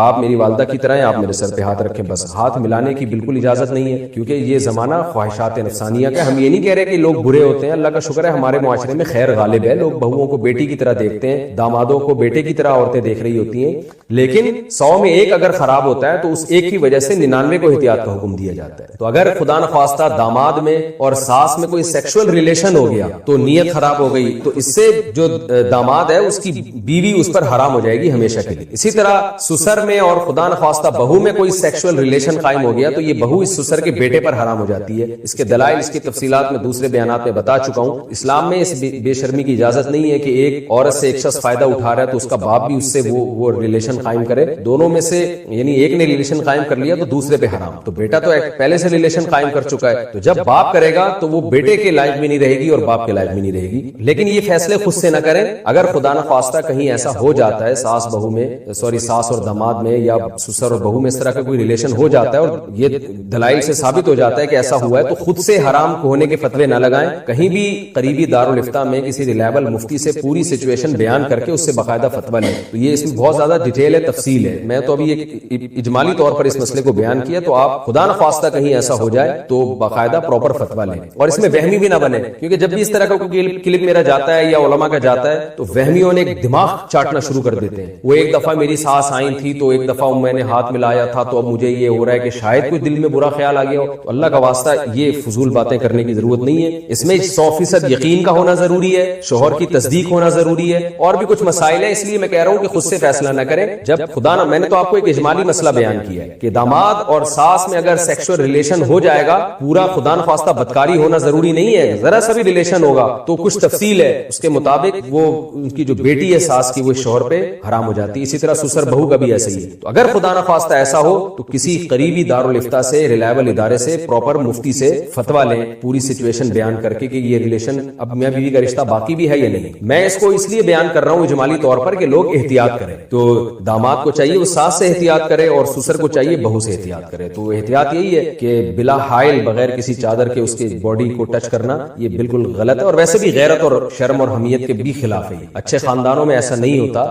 آپ میری والدہ کی طرح ہیں, آپ میرے سر پہ ہاتھ رکھیں, بس ہاتھ ملانے کی بالکل اجازت نہیں ہے, کیونکہ یہ زمانہ خواہشات نفسانیہ کا. ہم یہ نہیں کہہ رہے کہ لوگ برے ہوتے ہیں, اللہ کا شکر ہے ہمارے معاشرے میں خیر غالب ہے, لوگ بہوؤں کو بیٹی کی طرح دیکھتے ہیں, دامادوں کو بیٹے کی طرح عورتیں دیکھ رہی ہوتی ہیں, لیکن 100 میں ایک اگر خراب ہوتا ہے تو اس ایک کی وجہ سے 99 کو احتیاط کا حکم دیا جاتا ہے. تو اگر خدا نخواستہ داماد میں اور ساس میں کوئی سیکشول ریلیشن ہو گیا تو نیت خراب ہو گئی, تو اس سے جو داماد ہے اس کی بیوی اس پر حرام ہو جائے گی ہمیشہ کے لیے. اسی طرح سسر میں اور خدا نخواستہ بہو میں کوئی سیکشول ریلیشن قائم ہو گیا تو یہ بہو اس سسر کے بیٹے پر حرام ہو جاتی ہے. اس کے دلائل, اس کی تفصیلات میں دوسرے بیانات میں بتا چکا ہوں. اسلام میں اس بے شرمی کی اجازت نہیں ہے کہ ایک عورت سے ایک شخص فائدہ اٹھا رہا ہے تو اس کا باپ بھی اس سے وہ ریلیشن قائم کرے. دونوں میں سے یعنی ایک نے ریلیشن قائم کر لیا تو دوسرے پہ حرام. تو بیٹا تو پہلے سے ریلیشن قائم کر چکا ہے, تو جب باپ کرے گا تو وہ بیٹے کے لائق بھی نہیں رہے گی اور باپ کے لائق بھی نہیں رہے گی. لیکن یہ فیصلے خود سے نہ کریں. اگر خدا نخواستہ کہیں ایسا ہو جاتا ہے ساس بہو میں, ساس اور داماد میں یا سسر اور بہو میں اس طرح کا کوئی ریلیشن ہو جاتا ہے اور یہ دلائل سے ثابت ہو جاتا ہے کہ ایسا ہوا ہے, تو خود سے حرام ہونے کے فتوے نہ لگائیں. کہیں بھی قریبی دارالفتہ میں کسی ریلائبل مفتی سے پوری سچویشن بیان کر کے اس سے باقاعدہ فتویٰ لیں. تو یہ اس میں بہت زیادہ ڈیٹیل ہے, تفصیل ہے. میں تو ابھی ایک اجمالی طور پر اس مسئلے کو بیان کیا, تو آپ خدا نخواستہ کہیں ایسا ہو جائے تو باقاعدہ پراپر فتویٰ لیں. اور اس میں وہمی بھی نہ بنے, کیونکہ جب بھی اس طرح کا کوئی کلپ میرا جاتا ہے یا علماء کا جاتا ہے تو وہمیوں نے ایک دماغ چاٹنا شروع کر دیتے ہیں. وہ ایک دفعہ میری ساس آئی تھی تو ایک دفعہ میں نے ہاتھ ملایا تھا تو اب مجھے یہ ہو رہا ہے کہ شاید کوئی دل میں برا خیال آ گیا ہو. تو اللہ کا واسطہ یہ فضول باتیں کرنے کی ضرورت نہیں ہے. اس میں 100% یقین کا ہونا ضروری ہے, شوہر کی تصدیق ہونا ضروری ہے, اور بھی کچھ مسائل ہیں. اس لیے میں کہہ رہا ہوں کہ خود سے فیصلہ نہ کریں. جب خدا نہ, میں نے تو آپ کو ایک اجمالی مسئلہ بیان کیا ہے کہ داماد اور ساس میں اگر سیکشول ریلیشن ہو جائے گا, پورا خدا نخواستہ بدکاری ہونا ضروری نہیں ہے, ذرا سا بھی ریلیشن ہوگا تو کچھ تفصیل ہے, اس کے مطابق وہ ان کی جو بیٹی ہے ساس کی وہ شوہر پہ حرام ہو جاتی ہے. اسی طرح سسر بہو کا بھی ایسا ہی ہے. تو اگر خدا نخواستہ ایسا ہو تو کسی قریبی دارالفتہ سے, ریلائبل ادارے سے, پراپر مفتی سے فتویٰ لیں, پوری سچویشن بیان کر کے کہ یہ ریلیشن اب میاں بیوی کا رشتہ باقی بھی ہے یا نہیں. میں اس کو اس لیے بیان کر رہا ہوں اجمالی طور پر کہ لوگ احتیاط کریں. تو داماد کو چاہیے وہ ساس سے احتیاط کرے اور سسر کو چاہیے بہو سے احتیاط کرے. تو احتیاط یہی ہے کہ بلا حائل, بغیر کسی چادر کے اس کے باڈی کو ٹچ کرنا یہ بالکل غلط ہے, اور ویسے بھی غیرت اور شرم اور حمیت کے بھی خلاف ہے. اچھے خاندانوں میں ایسا نہیں ہوتا,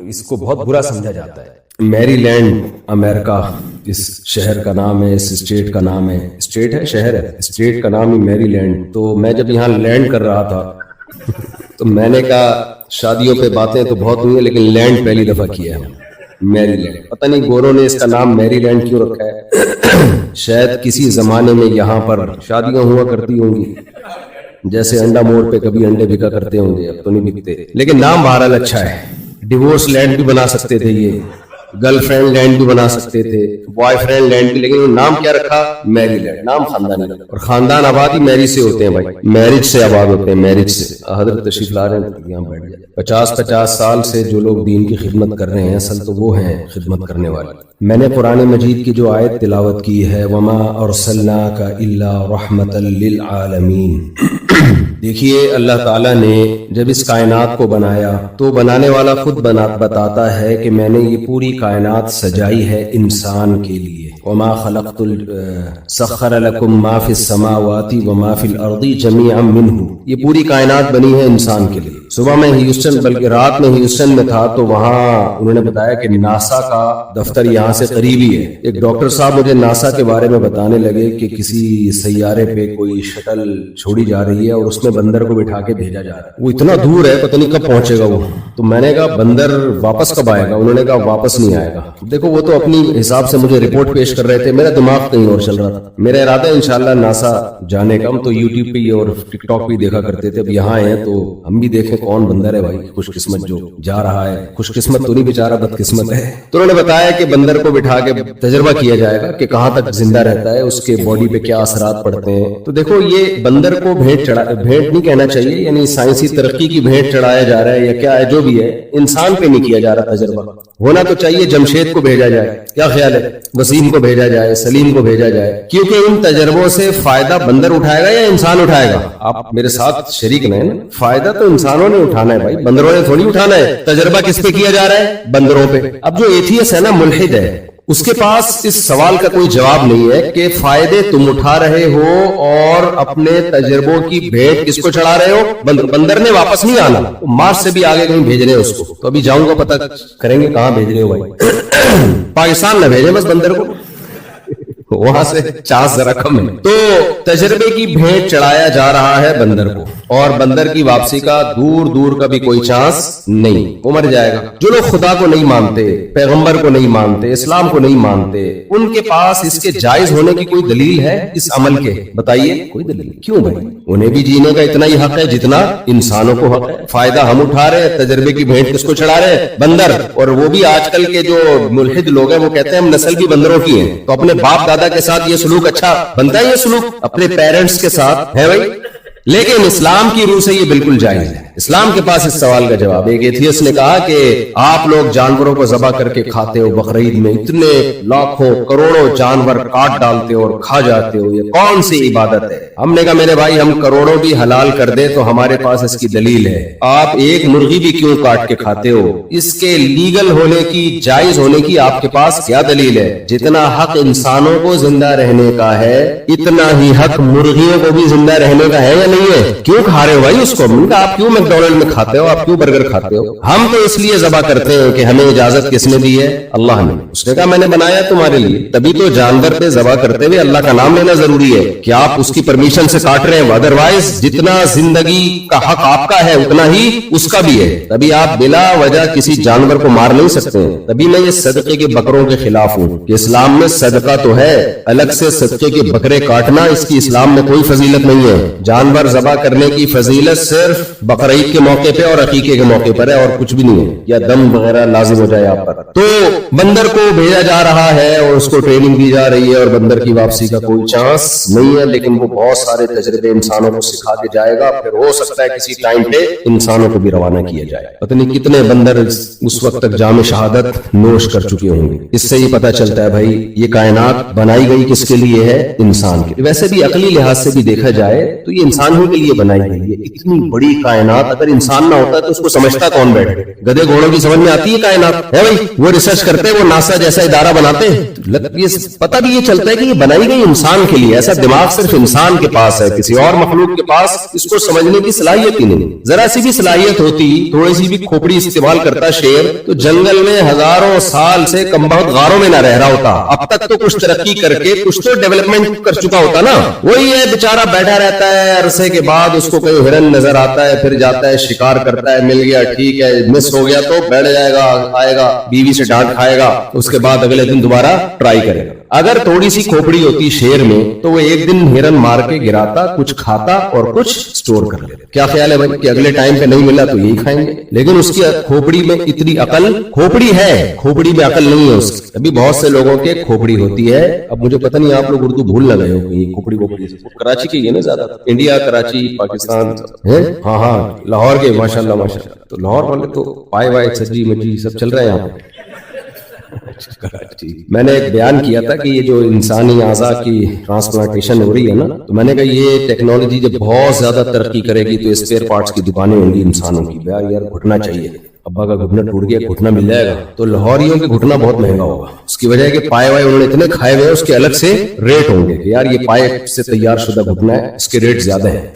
اس کو بہت برا سمجھا جاتا ہے. میری لینڈ امریکہ اس شہر کا نام ہے, اس اسٹیٹ کا نام ہے, اسٹیٹ ہے شہر ہے, اسٹیٹ کا نام ہے میری لینڈ. تو میں جب یہاں لینڈ کر رہا تھا تو میں نے کہا شادیوں پہ باتیں تو بہت ہوئی ہیں لیکن لینڈ پہلی دفعہ کیا ہے, میری لینڈ. پتہ نہیں گوروں نے اس کا نام میری لینڈ کیوں رکھا ہے. شاید کسی زمانے میں یہاں پر شادیاں ہوا کرتی ہوں گی, جیسے انڈا موڑ پہ کبھی انڈے بکا کرتے ہوں گے, اب تو نہیں بکتے, لیکن نام بہرحال اچھا ہے. ڈیورس لینڈ بھی بنا سکتے تھے, یہ گرل فرینڈ لینڈ بھی بنا سکتے تھے, بوائے فرینڈ لینڈ بھی, لیکن نام کیا رکھا, میری لینڈ. نام خاندانی, اور خاندان آباد ہی میری سے ہوتے ہیں بھائی, میرج سے آباد ہوتے ہیں, میرج سے. حضرت تشریف لا رہے ہیں, یہاں بیٹھ جائے. 50 سال سے جو لوگ دین کی خدمت کر رہے ہیں اصل تو وہ ہیں خدمت کرنے والے. میں نے قرآن مجید کی جو آیت تلاوت کی ہے, وما ارسلناک الا رحمتا للعالمین. دیکھیے اللہ تعالیٰ نے جب اس کائنات کو بنایا تو بنانے والا خود بتاتا ہے کہ میں نے یہ پوری کائنات سجائی ہے انسان کے لیے. وما خلقت سخر لکم ما فی السماوات وما فی الارض جمیعا منہ. یہ پوری کائنات بنی ہے انسان کے لیے. صبح میں ہیوسٹن, بلکہ رات میں ہیوسٹن میں تھا تو وہاں انہوں نے بتایا کہ ناسا کا دفتر یہاں سے قریبی ہے. ایک ڈاکٹر صاحب مجھے ناسا کے بارے میں بتانے لگے کہ کسی سیارے پہ کوئی شٹل چھوڑی جا رہی ہے اور اس میں بندر کو بٹھا کے بھیجا جا رہا ہے. وہ اتنا دور ہے, پتہ نہیں کب پہنچے گا وہ. تو میں نے کہا بندر واپس کب آئے گا؟ انہوں نے کہا واپس نہیں آئے گا. دیکھو وہ تو اپنی حساب سے مجھے رپورٹ پیش کر رہے تھے, میرا دماغ کہیں اور چل رہا تھا. میرا ارادہ انشاءاللہ ناسا جانے کا. ہم تو یوٹیوب پہ اور ٹک ٹاک پہ دیکھا کرتے تھے, اب یہاں ہیں تو ہم بھی دیکھیں کون بندر ہے بھائی خوش قسمت جو جا رہا ہے. خوش قسمت تو نہیں بیچارہ بد قسمت ہے. تو انہوں نے بتایا کہ بندر کو بٹھا کے تجربہ کیا جائے گا کہ کہاں تک زندہ رہتا ہے, اس کے باڈی پہ کیا اثرات پڑتے ہیں. تو دیکھو یہ بندر کو بھیٹ نہیں کہنا چاہیے, یعنی سائنسی ترقی کی بھیٹ چڑھایا جا رہا ہے یا کیا ہے جو بھی ہے, انسان پہ نہیں کیا جا رہا تجربہ. ہونا تو چاہیے جمشید کو بھیجا جائے, کیا خیال ہے, وسیم کو بھیجا جائے, سلیم کو بھیجا جائے, کیونکہ ان تجربوں سے فائدہ بندر اٹھائے گا یا انسان اٹھائے گا؟ آپ میرے ساتھ شریک نہیں نا, فائدہ تو انسانوں نے اٹھانا ہے بھائی, بندروں نے تھوڑی اٹھانا ہے. تجربہ کس پہ کیا جا رہا ہے؟ بندروں پہ. اب جو ایتھیس ہے نا, ملحد ہے, اس کے پاس اس سوال کا کوئی جواب نہیں ہے کہ فائدے تم اٹھا رہے ہو اور اپنے تجربوں کی بھیٹ کس کو چڑھا رہے ہو؟ بندر نے واپس نہیں آنا، مارس سے بھی آگے کہیں بھیج رہے ہیں اس کو، تو ابھی جاؤں گا پتہ کریں گے کہاں بھیج رہے ہو بھائی پاکستان نہ بھیجے بس بندر کو، وہاں سے چانس ذرا کم ہے۔ تو تجربے کی بھیٹ چڑھایا جا رہا ہے بندر کو، اور بندر کی واپسی کا دور دور کا بھی کوئی چانس نہیں، وہ مر جائے گا۔ جو لوگ خدا کو نہیں مانتے، پیغمبر کو نہیں مانتے، اسلام کو نہیں مانتے، ان کے پاس اس کے جائز ہونے کی کوئی دلیل ہے اس عمل کے؟ بتائیے کوئی دلیل؟ کیوں بھائی؟ انہیں بھی جینے کا اتنا ہی حق ہے جتنا انسانوں کو حق ہے۔ فائدہ ہم اٹھا رہے ہیں، تجربے کی بھیٹ کس کو چڑھا رہے ہیں؟ بندر۔ اور وہ بھی آج کل کے جو ملحد لوگ ہیں وہ کہتے ہیں ہم نسل بھی بندروں کی ہیں، تو اپنے باپ دادا کے ساتھ یہ سلوک اچھا بنتا ہے؟ یہ سلوک اپنے پیرنٹس کے ساتھ ہے بھائی، لیکن اسلام کی روح سے یہ بالکل جائز ہے۔ اسلام کے پاس اس سوال کا جواب، ایک ایتھیسٹ نے کہا کہ آپ لوگ جانوروں کو ذبح کر کے کھاتے ہو، بقرعید میں اتنے لاکھوں کروڑوں جانور کاٹ ڈالتے ہو اور کھا جاتے ہو، یہ کون سی عبادت ہے؟ ہم نے کہا میرے بھائی ہم کروڑوں بھی حلال کر دیں تو ہمارے پاس اس کی دلیل ہے، آپ ایک مرغی بھی کیوں کاٹ کے کھاتے ہو؟ اس کے لیگل ہونے کی، جائز ہونے کی آپ کے پاس کیا دلیل ہے؟ جتنا حق انسانوں کو زندہ رہنے کا ہے اتنا ہی حق مرغیوں کو بھی زندہ رہنے کا ہے یا نہیں ہے؟ کیوں کھا رہے ہو بھائی اس کو؟ میں کہا آپ کیوں میکڈونلڈ میں کھاتے ہو، آپ کیوں برگر کھاتے ہو؟ ہم تو اس لیے ذبح کرتے ہیں کہ ہمیں اجازت کس نے دی ہے؟ اللہ نے۔ اس نے کہا میں نے بنایا تمہارے لیے، تبھی تو جانور پہ ذبح کرتے ہوئے اللہ کا نام لینا ضروری ہے کہ آپ اس کی پرمیشن سے کاٹ رہے ہیں، ادروائز جتنا زندگی کا حق آپ کا ہے اتنا ہی اس کا بھی ہے، تبھی آپ بلا وجہ کسی جانور کو مار نہیں سکتے ہیں۔ تبھی میں یہ صدقے کے بکروں کے خلاف ہوں کہ اسلام میں صدقہ تو ہے، الگ سے صدقے کے بکرے کاٹنا اس کی اسلام میں کوئی فضیلت نہیں ہے۔ جانور ذبح کرنے کی فضیلت صرف بقرعید کے موقع پہ اور عقیقے کے موقع پر ہے، اور کچھ بھی نہیں ہے، یا دم وغیرہ لازم ہو جائے آپ پر۔ تو بندر کو بھیجا جا رہا ہے اور اس کو ٹریننگ دی جا رہی ہے، اور بندر کی واپسی کا کوئی چانس نہیں ہے، لیکن وہ بہت سارے تجربے انسانوں کو سکھا کے جائے گا، پھر ہو سکتا ہے کسی ٹائم پہ انسانوں کو بھی روانہ کیا جائے۔ پتہ نہیں کتنے بندر اس وقت تک جام شہادت نوش کر چکے ہوں گے۔ اس سے یہ پتہ چلتا ہے بھائی یہ کائنات بنائی گئی کس کے لیے ہے؟ انسان کے۔ ویسے بھی عقلی لحاظ سے بھی دیکھا جائے تو یہ انسان ہی کے لیے بنائی گئی ہے۔ اتنی بڑی کائنات اگر انسان نہ ہوتا تو اس کو سمجھتا کون بیٹھے؟ گدھے گھوڑوں کی سمجھ میں آتی ہے کائنات ہے بھائی؟ وہ ریسرچ کرتے، وہ ناسا جیسا ادارہ بناتے، یہ پتہ بھی یہ چلتا ہے کہ یہ بنائی گئی انسان کے لیے۔ ایسا دماغ صرف انسان کے پاس ہے، کسی اور مخلوق کے پاس اس کو سمجھنے کی صلاحیت ہی نہیں۔ ذرا سی بھی صلاحیت ہوتی، تھوڑی سی بھی کھوپڑی استعمال کرتا شیر تو جنگل میں ہزاروں سال سے کم بہت غاروں میں نہ رہ رہا ہوتا۔ اب تک تو کچھ ترقی کر کے کچھ تو ڈیولپمنٹ کر چکا ہوتا نا۔ وہی ہے بیچارہ بیٹھا رہتا ہے، عرصے کے بعد اس کو کوئی ہرن نظر آتا ہے، پھر جاتا ہے شکار کرتا ہے، مل گیا ٹھیک ہے، مس ہو گیا تو بیٹھ جائے گا، آئے گا، بیوی سے ڈانٹ کھائے گا، اس کے بعد اگلے دن دوبارہ ٹرائی کرے گا۔ اگر تھوڑی سی کھوپڑی ہوتی شیر میں تو وہ ایک دن ہرن مار کے گراتا، کچھ کھاتا اور کچھ سٹور کر لیتا۔ کیا خیال ہے بھائی کہ اگلے ٹائم پہ نہیں ملا تو یہی کھائیں گے؟ لیکن اس کی کھوپڑی میں اتنی عقل، کھوپڑی ہے، کھوپڑی میں عقل نہیں ہے اس کی۔ ابھی بہت سے لوگوں کے کھوپڑی ہوتی ہے۔ اب مجھے پتہ نہیں آپ لوگ اردو بھول نہ گئے ہو کہ کھوپڑی ووپڑی کراچی کی ہے نا زیادہ، انڈیا، کراچی، پاکستان ہے، ہاں ہاں لاہور کے ماشاءاللہ ماشاءاللہ۔ تو لاہور والے تو پائے وائے سجی مجی سب چل رہے ہیں یہاں پہ۔ میں نے ایک بیان کیا تھا کہ یہ جو انسانی اعضاء کی ٹرانسپلانٹیشن ہو رہی ہے نا، تو میں نے کہا یہ ٹیکنالوجی جب بہت زیادہ ترقی کرے گی تو اسپیئر پارٹس کی دکانیں ہوں گی انسانوں کی۔ یار گھٹنا چاہیے، ابا کا گھٹنا ٹوٹ گیا، گھٹنا مل جائے گا، تو لاہوریوں کے گھٹنا بہت مہنگا ہوگا۔ اس کی وجہ ہے کہ پائے وائے انہوں نے اتنے کھائے ہوئے، اس کے الگ سے ریٹ ہوں گے کہ یار یہ پائے سے تیار شدہ گھٹنا ہے، اس کے ریٹ زیادہ ہے۔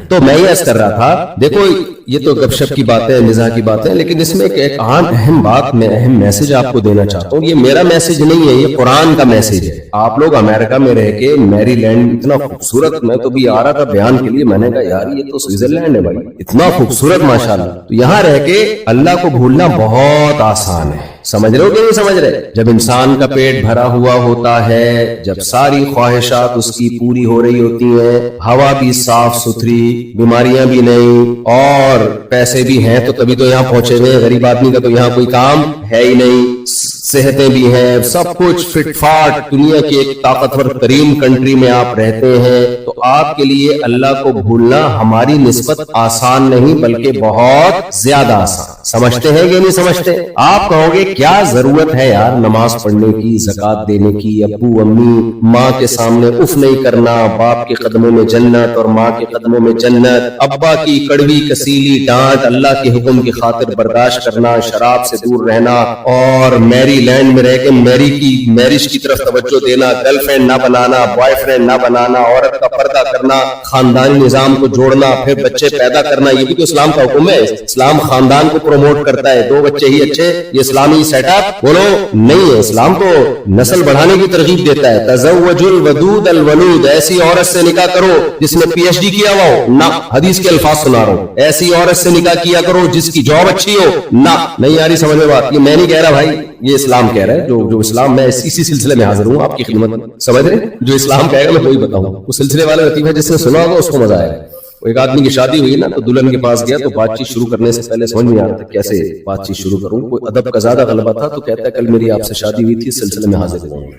تو میں یہ عرض کر رہا تھا، دیکھو یہ تو گپ شپ کی باتیں، مزاح کی باتیں، لیکن اس میں ایک اہم بات، میں اہم میسج آپ کو دینا چاہتا ہوں۔ یہ میرا میسج نہیں ہے، یہ قرآن کا میسج ہے۔ آپ لوگ امریکہ میں رہ کے، میری لینڈ اتنا خوبصورت، میں تو بھی آ رہا تھا بیان کے لیے، میں نے کہا یار یہ تو سوئٹزرلینڈ ہے بھائی، اتنا خوبصورت ماشاءاللہ۔ تو یہاں رہ کے اللہ کو بھولنا بہت آسان ہے۔ سمجھ رہے ہو کہ نہیں سمجھ رہے؟ جب انسان کا پیٹ بھرا ہوا ہوتا ہے، جب ساری خواہشات اس کی پوری ہو رہی ہوتی ہیں، ہوا بھی صاف ستھری، بیماریاں بھی نہیں، اور پیسے بھی ہیں تو تبھی تو یہاں پہنچے ہوئے، غریب آدمی کا تو یہاں کوئی کام ہے ہی نہیں، صحتیں بھی ہیں، سب کچھ فٹ فاٹ، دنیا کی ایک طاقتور ترین کنٹری میں آپ رہتے ہیں، تو آپ کے لیے اللہ کو بھولنا ہماری نسبت آسان نہیں بلکہ بہت زیادہ آسان۔ سمجھتے ہیں کہ نہیں سمجھتے؟ آپ کہو گے کیا ضرورت ہے یار نماز پڑھنے کی، زکات دینے کی، ابو امی ماں کے سامنے اف نہیں کرنا، باپ کے قدموں میں جنت اور ماں کے قدموں میں جنت، ابا کی کڑوی کسیلی ڈانٹ اللہ کے حکم کی خاطر برداشت کرنا، شراب سے دور رہنا، اور میری میری لینڈ میں رہ کے میرج کی طرف توجہ دینا, گرل فرینڈ نہ بنانا, بوائے فرینڈ نہ بنانا, عورت کا پردہ کرنا, خاندانی نظام کو جوڑنا, پھر بچے پیدا کرنا, یہ بھی تو اسلام کا حکم ہے. اسلام خاندان کو پروموٹ کرتا ہے, 2 بچے ہی اچھے, یہ اسلامی سیٹ اپ بولو نہیں ہے. اسلام تو نسل بڑھانے کی ترغیب دیتا ہے. تزوج الودود الولود, ایسی عورت سے نکاح کرو جس نے پی ایچ ڈی کیا ہوا ہو, نہ حدیث کے الفاظ سنا رہا ہوں. ایسی عورت سے نکاح کیا کرو جس کی جاب اچھی ہو, نہ. نہیں آ رہی سمجھ میں بات, یہ میں نہیں کہہ رہا بھائی, یہ اسلام کہہ رہا ہے. جو اسلام, میں اسی سلسلے میں حاضر ہوں آپ کی خدمت, سمجھ رہے, جو اسلام کہے گا میں وہی بتاؤں. اس سلسلے والا لطیفہ جس نے سنا ہوگا اس کو مزہ آئے گا. ایک آدمی کی شادی ہوئی نا, تو دلہن کے پاس گیا, تو بات چیت شروع کرنے سے پہلے سمجھ نہیں آ رہا تھا کیسے بات چیت شروع کروں. کوئی ادب کا زیادہ غلبہ تھا, تو کہتا ہے کل میری آپ سے شادی ہوئی تھی, اس سلسلے میں حاضر ہوں.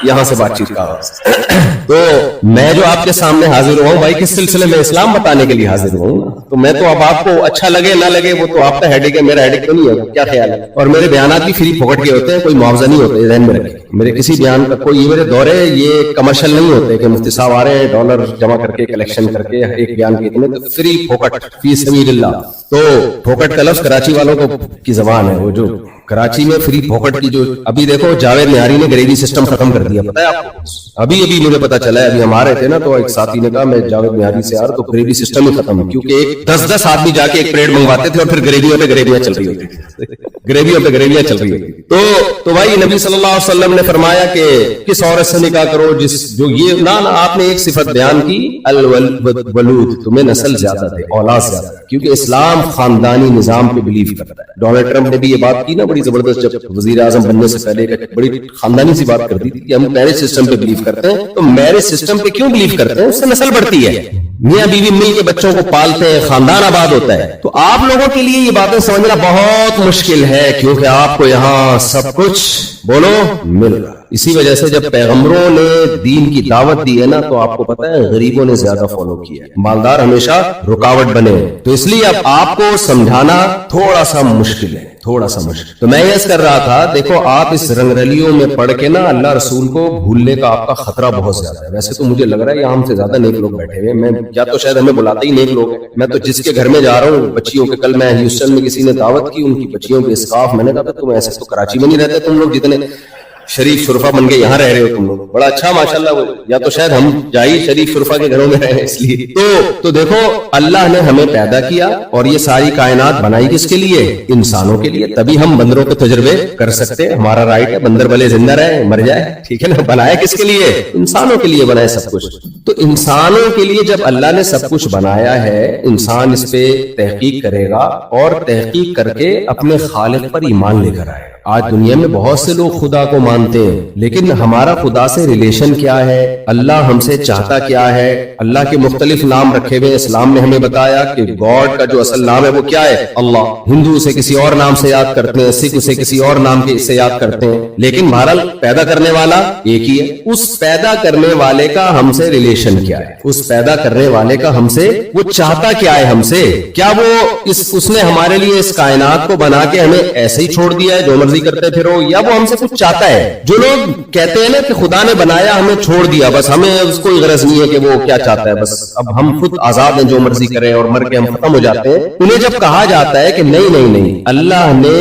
یہاں سے بات چیت کا آغاز. تو میں جو آپ کے سامنے حاضر ہوا ہوں بھائی, کس سلسلے میں اسلام بتانے کے لیے حاضر ہوں. تو میں تو اب آپ کو اچھا لگے نہ لگے وہ تو آپ کا ہیڈک ہے, میرا ہیڈک تو نہیں ہے. کیا خیال ہے؟ اور میرے بیانات بھی فری پھوکٹ کے ہوتے ہیں, کوئی معاوضہ نہیں ہوتے, ذہن میں رکھیں. میرے کسی بیان کا کوئی, میرے دورے یہ کمرشل نہیں ہوتے کہ مفتی صاحب آ رہے ہیں ڈالر جمع کر کے کلیکشن کر کے ایک بیان کے اتنے, تو فری پھوکٹ فی سبیل اللہ. تو پھوکٹ کا لفظ کراچی والوں کو کی زبان ہے, وہ جو کراچی میں فری پھوکٹ کی, جو ابھی دیکھو جاوید نیاری نے گریوی سسٹم ختم کر دیا, پتہ ہے آپ کو؟ ابھی مجھے پتا چلا ہے, ابھی ہم آ رہے تھے نا, تو ایک ساتھی نے کہا میں جاوید نیاری سے آ رہا, تو گریوی سسٹم ہی ختم ہے, کیونکہ 10 آدمی جا کے ایک پلیٹ منگواتے تھے اور پھر گریویوں پہ گریویاں چل رہی ہوتی تھی, گریویوں پہ گریویاں چل رہی ہوتی. تو بھائی نبی صلی اللہ علیہ وسلم نے فرمایا کہ کس عورت سے نکاح کرو جو یہ نہ آپ نے ایک صفت بیان کی, الولود, تمہیں نسل زیادہ دے, اولاد زیادہ, کیونکہ اسلام خاندانی نظام پہ بلیو کرتا ہے. ڈونلڈ ٹرمپ نے بھی یہ بات کی نا بڑی زبردست, جب وزیر اعظم بننے سے پہلے بڑی خاندانی سی بات کر دی تھی کہ ہم میرج سسٹم پہ بلیو کرتے ہیں. تو میرج سسٹم پہ کیوں بلیو کرتے ہیں؟ اس سے نسل بڑھتی ہے, میاں بیوی مل کے بچوں کو پالتے ہیں, خاندان آباد ہوتا ہے. تو آپ لوگوں کے لیے یہ باتیں سمجھنا بہت مشکل ہے, کیونکہ آپ کو یہاں سب کچھ بولو مل رہا. اسی وجہ سے جب پیغمبروں نے دین کی دعوت دی ہے نا, تو آپ کو پتا ہے غریبوں نے زیادہ فالو کیا ہے, مالدار ہمیشہ رکاوٹ بنے. تو اس لیے اب آپ کو سمجھانا تھوڑا سا مشکل ہے, تھوڑا سا مشکل. تو میں یہ کر رہا تھا, دیکھو آپ اس رنگ رلیوں میں پڑھ کے نا اللہ رسول کو بھولنے کا آپ کا خطرہ بہت زیادہ ہے. ویسے تو مجھے لگ رہا ہے یہاں ہم سے زیادہ نیک لوگ بیٹھے ہوئے, میں یا تو شاید ہمیں بلاتے ہی نیک لوگ ہیں. میں تو جس کے گھر میں جا رہا ہوں بچیوں کے, کل میں ہیوسٹن میں کسی نے دعوت کی, ان کی بچیوں کے اسکارف, میں نے کہا تم ایسے تو کراچی میں نہیں رہتے تم لوگ, جتنے شریف شرفا بن کے یہاں رہ رہے ہو تم لوگ, بڑا اچھا ماشاءاللہ. یا تو شاید ہم جائی شریف شرفا کے گھروں میں رہے اس لیے. تو دیکھو اللہ نے ہمیں پیدا کیا اور یہ ساری کائنات بنائی کس کے لیے؟ انسانوں کے لیے. تبھی ہم بندروں کے تجربے کر سکتے, ہمارا رائٹ ہے, بندر بھلے زندہ رہے مر جائے, ٹھیک ہے نا. بنایا کس کے لیے؟ انسانوں کے لیے بنایا سب کچھ. تو انسانوں کے لیے جب اللہ نے سب کچھ بنایا ہے, انسان اس پہ تحقیق کرے گا اور تحقیق کر کے اپنے خالق پر ایمان لے کر آئے. آج دنیا میں بہت سے لوگ خدا کو مانتے ہیں, لیکن ہمارا خدا سے ریلیشن کیا ہے؟ اللہ ہم سے چاہتا کیا ہے؟ اللہ کے مختلف نام رکھے ہوئے. اسلام نے ہمیں بتایا کہ گاڈ کا جو اصل نام ہے وہ کیا ہے؟ اللہ. ہندو اسے کسی اور نام سے یاد کرتے ہیں, سکھ اسے کسی اور نام کے سے یاد کرتے ہیں, لیکن بہرحال پیدا کرنے والا ایک ہی ہے. اس پیدا کرنے والے کا ہم سے ریلیشن کیا ہے؟ اس پیدا کرنے والے کا ہم سے وہ چاہتا کیا ہے؟ ہم سے کیا وہ اس نے ہمارے لیے اس کائنات کو بنا کے ہمیں ایسے ہی چھوڑ دیا ہے جو مرضی کرتے پھرو, یا وہ ہم سے کچھ چاہتا ہے؟ جو لوگ کہتے ہیں نا کہ خدا نے بنایا ہمیں چھوڑ دیا, بس ہمیں اس کو غرض نہیں ہے کہ وہ کیا چاہتا ہے, بس اب ہم خود آزاد ہیں جو مرضی کریں اور مر کے ہم ختم ہو جاتے ہیں. انہیں جب کہا جاتا ہے کہ نہیں, اللہ نے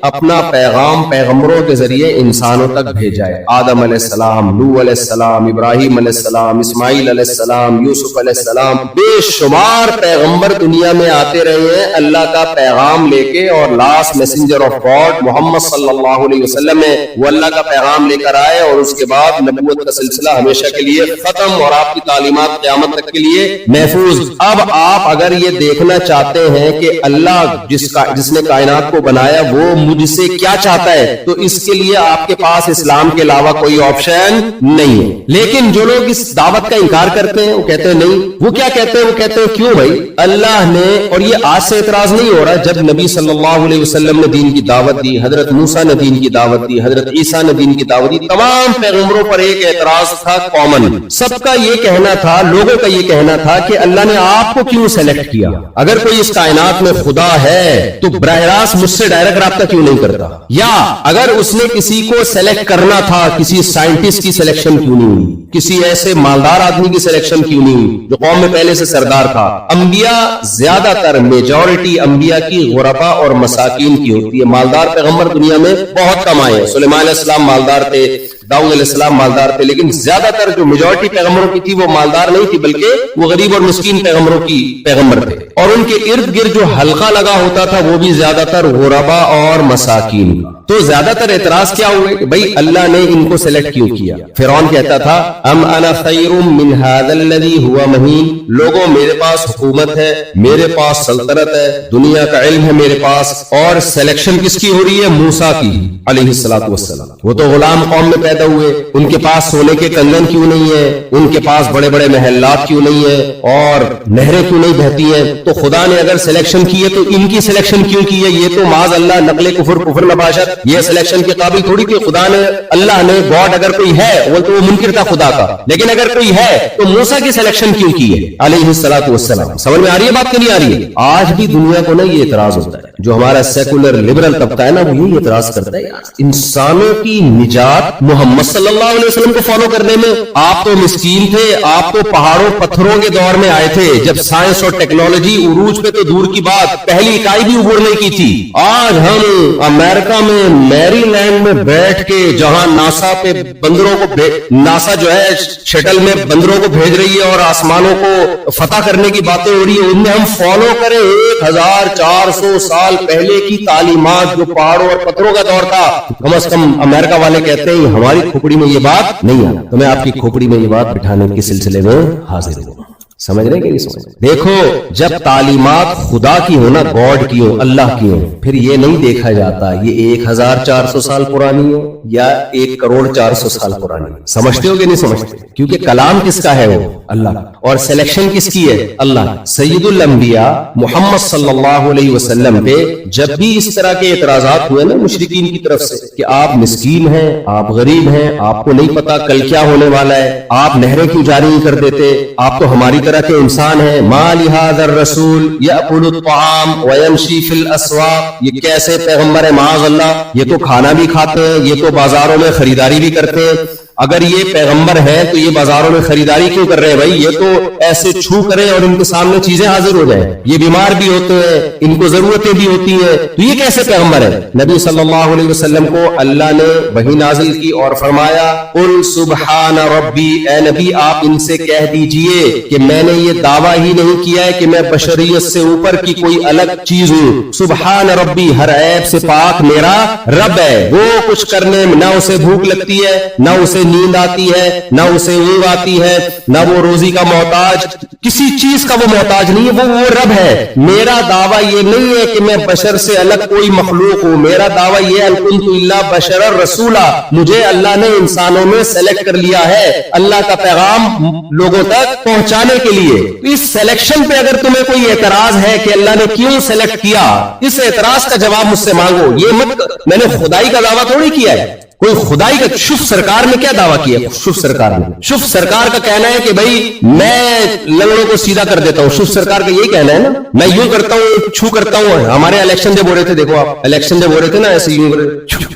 اپنا پیغام پیغمبروں کے ذریعے انسانوں تک بھیجا ہے. آدم علیہ السلام, نوح علیہ السلام, ابراہیم علیہ السلام, اسماعیل علیہ السلام, یوسف علیہ السلام, بے شمار پیغمبر دنیا میں آتے رہے ہیں اللہ کا پیغام لے کے, اور لاسٹ میسنجر آف گاڈ محمد صلی اللہ علیہ وسلم ہے, وہ اللہ کا پیغام لے کر آئے, اور اس کے بعد نبوت کا سلسلہ ہمیشہ کے لیے ختم, اور آپ کی تعلیمات قیامت تک کے لیے محفوظ. اب آپ اگر یہ دیکھنا چاہتے ہیں کہ اللہ جس نے کائنات کو بنایا وہ مجھ سے کیا چاہتا ہے, تو اس کے لیے آپ کے پاس اسلام کے علاوہ کوئی آپشن نہیں ہے. لیکن جو لوگ اس دعوت کا انکار کرتے ہیں وہ کہتے ہیں نہیں, وہ کیا کہتے ہیں, وہ کہتے ہیں کیوں بھائی اللہ نے, اور یہ آج سے اعتراض نہیں ہو رہا, جب نبی صلی اللہ علیہ وسلم نے دین کی دعوت دی, حضرت موسیٰ نے دین کی دعوت دی, حضرت عیسیٰ نے دین کی دعوت دی, تمام پیغمبروں پر ایک اعتراض تھا کامن. سب کا یہ کہنا تھا, لوگوں کا یہ کہنا تھا کہ اللہ نے آپ کو کیوں سلیکٹ کیا؟ اگر کوئی اس کائنات میں خدا ہے تو براہ راست مجھ سے ڈائریکٹ رابطہ کیوں نہیں کرتا, یا اگر اس نے کسی کو سلیکٹ کرنا تھا, کسی سائنٹسٹ کی سلیکشن کیوں نہیں ہوئی, کسی ایسے مالدار آدمی کی سلیکشن کیوں نہیں ہوئی جو قوم میں پہلے سے سردار تھا. انبیاء زیادہ تر میجورٹی انبیاء کی غربا اور مساکین کی ہوتی ہے. مالدار پیغمبر دنیا میں بہت کم آئے ہیں. سلیمان علیہ السلام مالدار تھے, داؤد علیہ السلام مالدار تھے, لیکن زیادہ تر جو میجورٹی پیغمبروں کی تھی وہ مالدار نہیں تھی, بلکہ وہ غریب اور مسکین پیغمبروں کی پیغمبر تھے. اور ان کے ارد گرد جو حلقہ لگا ہوتا تھا وہ بھی زیادہ تر غربا اور مساکین کا. تو زیادہ تر اعتراض کیا ہوئے کہ بھئی اللہ نے ان کو سلیکٹ کیوں کیا. فرعون کہتا تھا ام انا خیر من هذا الذي هو مهین, لوگوں میرے پاس حکومت ہے, میرے پاس سلطنت ہے, دنیا کا علم ہے میرے پاس, اور سلیکشن کس کی ہو رہی ہے؟ موسیٰ کی علیہ الصلوۃ والسلام. وہ تو غلام قوم میں پیدا ہوئے, ان کے پاس سونے کے کنگن کیوں نہیں ہے, ان کے پاس بڑے بڑے محلات کیوں نہیں ہے, اور نہریں کیوں نہیں بہتی ہیں. تو خدا نے اگر سلیکشن کی ہے تو ان کی سلیکشن کیوں کی ہے؟ یہ تو معاذ اللہ نقل کفر نباشت, یہ سلیکشن کے قابل تھوڑی کہ خدا نے, اللہ نے, گاڈ اگر کوئی ہے وہ تو منکر تھا خدا کا, لیکن اگر کوئی ہے تو موسیٰ کی سلیکشن کیوں کی ہے علیہ الصلوۃ والسلام. سمجھ میں آ رہی ہے بات کہ نہیں آ رہی ہے؟ آج بھی دنیا کو نا یہ اعتراض ہوتا ہے, جو ہمارا سیکولر لبرل طبقہ ہے نا وہ یہی اعتراض کرتا ہے انسانوں کی نجات محمد صلی اللہ علیہ وسلم کو فالو کرنے میں. آپ تو مسکین تھے, آپ تو پہاڑوں پتھروں کے دور میں آئے تھے جب سائنس اور ٹیکنالوجی عروج پہ تو دور کی بات, پہلی اکائی بھی عبور نہیں کی تھی. آج ہم امریکہ میں میری لینڈ میں بیٹھ کے جہاں ناسا پہ بندروں کو ناسا جو ہے شٹل میں بندروں کو بھیج رہی ہے اور آسمانوں کو فتح کرنے کی باتیں ہو رہی ہے, ان میں ہم فالو کریں 1400 سال پہلے کی تعلیمات جو پہاڑوں اور پتھروں کا دور تھا. کم از کم امریکہ والے کہتے ہیں ہماری کھوپڑی میں یہ بات نہیں آنا, تو میں آپ کی کھوپڑی میں یہ بات بٹھانے کے سلسلے میں حاضر ہوں. سمجھ رہے کہ نہیں سمجھ رہے؟ دیکھو جب تعلیمات خدا کی ہو نا, گاڈ کی ہو, اللہ کی ہو, پھر یہ نہیں دیکھا جاتا یہ 1400 سال پرانی ہو یا 1,400,000 سال پرانی. سمجھتے ہو کہ نہیں سمجھتے؟ کیونکہ کلام کس کا ہے؟ وہ اللہ. اور سلیکشن کس کی ہے؟ اللہ. سید الانبیاء محمد صلی اللہ علیہ وسلم پہ جب بھی اس طرح کے اعتراضات ہوئے نا مشرکین کی طرف سے کہ آپ مسکین ہیں, آپ غریب ہیں, آپ کو نہیں پتا کل کیا ہونے والا ہے, آپ نہریں کیوں جاری نہیں کر دیتے, آپ تو ہماری طرح کے انسان ہیں, ما لہذا الرسول یأکل الطعام ویمشی فی الاسواق, یہ کیسے پیغمبر ہے معاذ اللہ, یہ تو کھانا بھی کھاتے ہیں, یہ تو بازاروں میں خریداری بھی کرتے ہیں. اگر یہ پیغمبر ہے تو یہ بازاروں میں خریداری کیوں کر رہے ہیں بھائی؟ یہ تو ایسے چھو کریں اور ان کے سامنے چیزیں حاضر ہو جائیں. یہ بیمار بھی ہوتے ہیں, ان کو ضرورتیں بھی ہوتی ہیں, تو یہ کیسے پیغمبر ہے؟ نبی صلی اللہ علیہ وسلم کو اللہ نے وحی نازل کی اور فرمایا قل سبحان ربی, اے نبی آپ ان سے کہہ دیجئے کہ میں نے یہ دعویٰ ہی نہیں کیا ہے کہ میں بشریت سے اوپر کی کوئی الگ چیز ہوں. سبحان ربی, ہر عیب سے پاک میرا رب ہے. وہ کچھ کرنے میں نہ اسے بھوک لگتی ہے, نہ اسے نیند آتی ہے, نہ اسے اونگ آتی ہے, نہ وہ روزی کا محتاج, کسی چیز کا وہ محتاج نہیں ہے, وہ رب ہے. میرا دعویٰ یہ نہیں ہے کہ میں بشر سے الگ کوئی مخلوق ہوں, میرا دعویٰ یہ ہے ان کنت الا بشرا رسولا, مجھے اللہ نے انسانوں میں سلیکٹ کر لیا ہے اللہ کا پیغام لوگوں تک پہنچانے کے لیے. اس سلیکشن پہ اگر تمہیں کوئی اعتراض ہے کہ اللہ نے کیوں سلیکٹ کیا, اس اعتراض کا جواب مجھ سے مانگو. یہ مت, میں نے خدائی کا دعویٰ تھوڑی کیا ہے, کوئی خدائی کا. شف سرکار نے کیا دعویٰ کیا؟ شف سرکار کا کہنا ہے کہ بھائی میں لنگڑوں کو سیدھا کر دیتا ہوں. شف سرکار کا یہی کہنا ہے نا, میں یوں کرتا ہوں, چھو کرتا ہوں. ہمارے الیکشن جب ہو رہے تھے, دیکھو آپ الیکشن جب ہو رہے تھے نا, ایسے یوں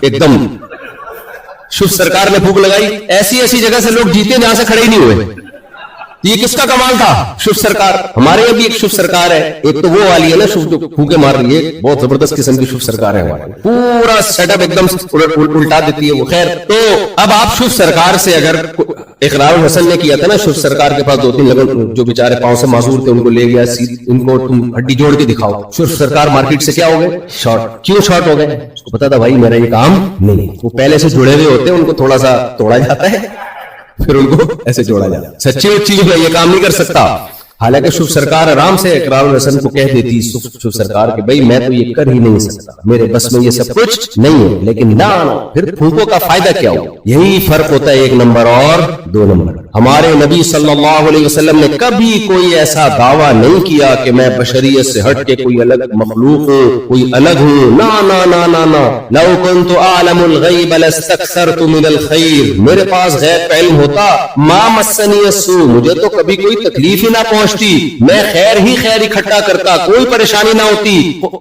ایک دم شف سرکار نے پھونک لگائی, ایسی ایسی جگہ سے لوگ جیتے جہاں سے کھڑے ہی نہیں ہوئے. یہ کس کا کمال تھا؟ شف سرکار. ہمارے یہاں بھی ایک شف سرکار ہے, ایک تو وہ والی ہے نا شف جو پھونکے مار رہی ہے, بہت زبردست قسم کی شف سرکار ہے ہمارے, پورا سیٹ اپ ایک دم الٹا دیتی ہے وہ. خیر, تو اب آپ شف سرکار سے اگر اقرار الحسن نے کیا تھا نا, شف سرکار کے پاس 2-3 لوگ جو بیچارے پاؤں سے معذور تھے ان کو لے گیا, ان کو تم ہڈی جوڑ کے دکھاؤ. شف سرکار مارکیٹ سے کیا ہو گئے؟ شارٹ. کیوں شارٹ ہو گئے؟ اس کو پتا تھا بھائی میرا یہ کام نہیں. وہ پہلے سے جڑے ہوئے ہوتے ہیں, ان کو تھوڑا سا توڑا جاتا ہے, پھر ان کو ایسے جوڑا جاتا ہے. سچی چیز میں یہ کام نہیں کر سکتا. حالانکہ شف سرکار آرام سے اقرار الحسن کو کہہ دیتی شف سرکار کہ بھائی میں تو یہ کر ہی نہیں سکتا, میرے بس میں یہ سب کچھ نہیں ہے. لیکن نہ, پھر پھونکوں کا فائدہ کیا ہو؟ یہی فرق ہوتا ہے 1 نمبر اور 2 نمبر. ہمارے نبی صلی اللہ علیہ وسلم نے کبھی کوئی ایسا دعویٰ نہیں کیا کہ میں بشریت سے ہٹ کے کوئی الگ مخلوق ہوں، کوئی الگ ہوں. نا نا نا نا نا. لو كنت اعلم الغیب لاستكثرت من الخیر. میرے پاس غیب کا علم ہوتا ما مسنی السوء، مجھے تو کبھی کوئی تکلیف ہی نہ پہنچتی، میں خیر ہی خیر اکٹھا کرتا، کوئی پریشانی نہ ہوتی.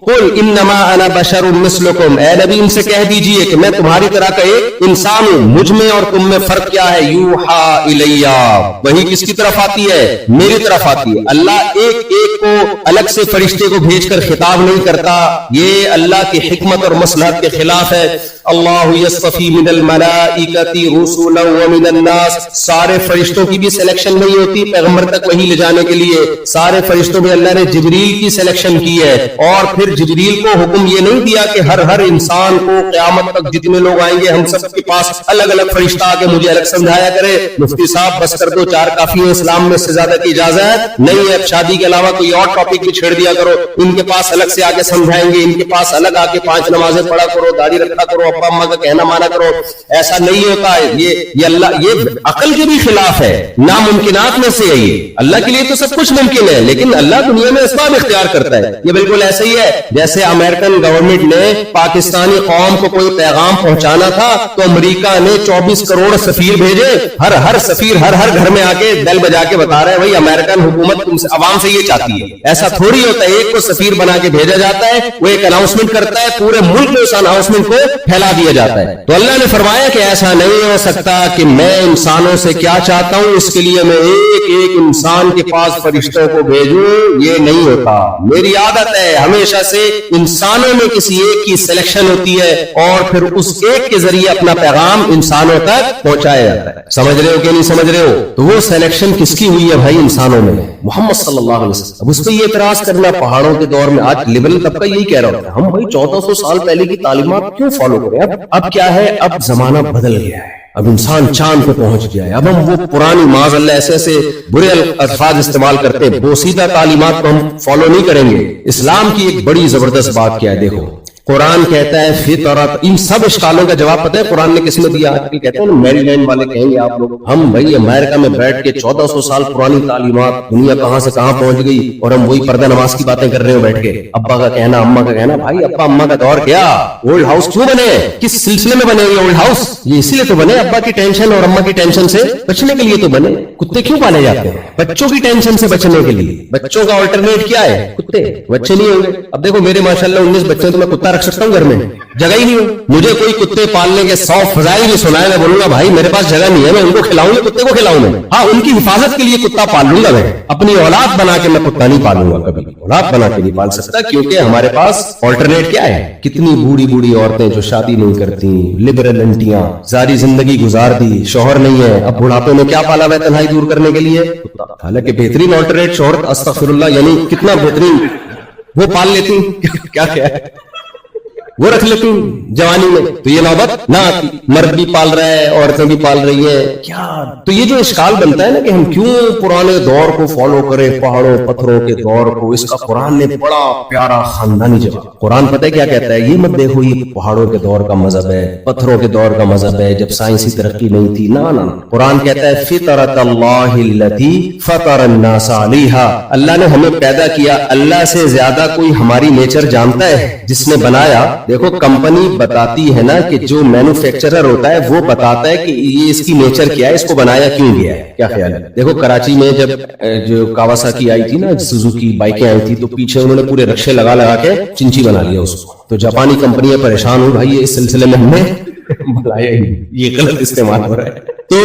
قل انما انا بشر مثلکم، اے نبی ان سے کہہ دیجئے کہ میں تمہاری طرح کا ایک انسان ہوں. مجھ میں اور تم میں فرق کیا ہے؟ یوحا الیہ، وہی کس کی طرف آتی ہے؟ میری طرف آتی ہے. اللہ ایک ایک کو الگ سے فرشتے کو بھیج کر خطاب نہیں کرتا، یہ اللہ کی حکمت اور مصلحت کے خلاف ہے. اللہ یصطفی من الملائکۃ رسلا ومن الناس، سارے فرشتوں کی بھی سلیکشن نہیں ہوتی پیغمبر تک وحی لے جانے کے لیے. سارے فرشتوں میں اللہ نے جبریل کی سلیکشن کی ہے، اور پھر جبریل کو حکم یہ نہیں دیا کہ ہر انسان کو قیامت تک جتنے لوگ آئیں گے ہم سب کے پاس الگ الگ فرشتہ آ کے مجھے الگ سمجھایا کرے. مفتی صاحب بس کر دو، 4 کافی ہیں، اسلام میں اس سے زیادہ کی اجازت نہیں ہے. اب شادی کے علاوہ کوئی اور ٹاپک بھی چھیڑ دیا کرو، ان کے پاس الگ سے آ کے سمجھائیں گے، ان کے پاس الگ آ کے 5 نمازیں پڑھا کرو، داڑھی رکھا کرو، ابا اماں کا کہنا مانا کرو. ایسا نہیں ہوتا ہے. یہ اللہ، یہ عقل کے بھی خلاف ہے، ناممکنات میں سے ہے. یہ اللہ کے لیے تو سب کچھ ممکن ہے، لیکن اللہ دنیا میں اسباب اختیار کرتا ہے. یہ بالکل ایسا ہی ہے جیسے امریکن گورنمنٹ نے پاکستانی قوم کو کوئی پیغام پہنچانا تھا تو امریکہ نے 24 کروڑ سفیر بھیجے. ہر سفیر ہر گھر میں آ کے بیل بجا کے بتا رہے ہیں بھائی امریکن حکومت تم سے، عوام سے یہ چاہتی ہے. ایسا تھوڑی ہوتا ہے ایک کو سفیر بنا کے بھیجا جاتا ہے، وہ ایک اناؤنسمنٹ کرتا ہے، پورے ملک میں اس اناؤنسمنٹ کو پھیلا دیا جاتا ہے. تو اللہ نے فرمایا کہ ایسا نہیں ہو سکتا کہ میں انسانوں سے کیا چاہتا ہوں اس کے لیے میں ایک انسان کے پاس فرشتوں کو بھیجوں، یہ نہیں ہوتا. میری عادت ہے ہمیشہ سے انسانوں میں کسی ایک کی سلیکشن ہوتی ہے اور پھر اس ایک کے ذریعے اپنا پیغام انسانوں تک پہنچایا جاتا ہے. سمجھ رہے ہو کہ نہیں سمجھ رہے ہو؟ تو وہ سلیکشن کس کی ہوئی ہے بھائی؟ انسانوں میں، محمد صلی اللہ علیہ وسلم. اب اس پہ یہ اعتراض کرنا پہاڑوں کے دور میں، آج لبرل طبقہ یہی کہہ رہا ہوتا ہے ہم بھائی 1400 سال پہلے کی تعلیمات کیوں فالو کریں؟ اب کیا ہے، اب زمانہ بدل گیا ہے، اب انسان چاند پہ پہنچ گیا ہے. اب ہم وہ پرانی معاذ اللہ ایسے برے الفاظ استعمال کرتے ہیں، بوسیدہ تعلیمات کو ہم فالو نہیں کریں گے. اسلام کی ایک بڑی زبردست بات کیا ہے، دیکھو قرآن کہتا ہے فطرت. ان سب اشکالوں کا جواب پتہ ہے قرآن نے کس میں دیا؟ کہتے ہیں میری لینڈ والے کہیں گے آپ لوگ ہم بھائی امریکہ میں بیٹھ کے 1400 سال پرانی تعلیمات، دنیا کہاں سے کہاں پہنچ گئی، اور ہم وہی پردہ نماز کی باتیں کر رہے ہیں بیٹھ کے. ابا کا کہنا، اماں کا کہنا. بھائی ابا اماں کا دور کیا، اولڈ ہاؤس کیوں بنے، کس سلسلے میں بنے یہ اولڈ ہاؤس؟ یہ اسی لیے تو بنے ابا کی ٹینشن اور اماں کی ٹینشن سے بچنے کے لیے تو بنے. کتے کیوں پالے جاتے ہیں؟ بچوں کی ٹینشن سے بچنے کے لیے. بچوں کا آلٹرنیٹ کیا ہے؟ کتے. بچے نہیں ہوں گے. اب دیکھو میرے ماشاءاللہ 19 بچے، تو میں کتا رکھ سکتا ہوں گھر میں؟ جگہ ہی نہیں ہو. مجھے کوئی کتے پالنے کے 100 فضائل بھی سنائے، میں بولوں گا بھائی میرے پاس جگہ نہیں ہے، میں ان کو کھلاؤں گا، کتے کو کھلاؤں میں. ہاں ان کی حفاظت کے لیے کتا پال لوں گا، میں اپنی اولاد بنا کے میں کتا نہیں پالوں گا، کبھی اولاد بنا کے نہیں پال سکتا، کیونکہ ہمارے پاس آلٹرنیٹ کیا ہے. کتنی بوڑھی عورتیں جو شادی نہیں کرتی، لبرل انٹیاں، ساری زندگی گزار دی، شوہر نہیں ہے، اب بڑھاپے میں کیا پالا ہے تنہائی دور کرنے کے لیے؟ حالانکہ بہترین آلٹرنیٹ شوہر، استغفر اللہ، یعنی کتنا بہترین وہ پال لیتی کیا ہے، وہ رکھ لیتی جوانی میں، تو یہ نوبت نہ آتی. مرد بھی پال رہا ہے، عورتیں بھی پال رہی ہیں کیا. تو یہ جو اشکال بنتا ہے نا کہ ہم کیوں پرانے دور کو فالو کریں، پہاڑوں پتھروں کے دور کو، اس کا قرآن نے بڑا پیارا خاندانی جواب. قرآن پتہ ہے کیا کہتا ہے؟ یہ مت دیکھو یہ پہاڑوں کے دور کا مذہب ہے، پتھروں کے دور کا مذہب ہے جب سائنسی ترقی نہیں تھی. نہ قرآن کہتا ہے فطرت اللہ التی فطر الناس علیہا. اللہ نے ہمیں پیدا کیا، اللہ سے زیادہ کوئی ہماری نیچر جانتا ہے جس نے بنایا. دیکھو کمپنی بتاتی ہے نا کہ جو مینوفیکچرر ہوتا ہے وہ بتاتا ہے کہ یہ اس کی نیچر کیا ہے، اس کو بنایا کیوں گیا ہے. کیا خیال ہے؟ دیکھو کراچی میں جب جو کاواساکی آئی تھی نا، سوزوکی بائکیں آئی تھی، تو پیچھے انہوں نے پورے رکشے لگا کے چنچی بنا لیا اس کو. تو جاپانی کمپنیاں پریشان ہوئی بھائی اس سلسلے میں ہم نے بنایا ہی، یہ غلط استعمال ہو رہا ہے. تو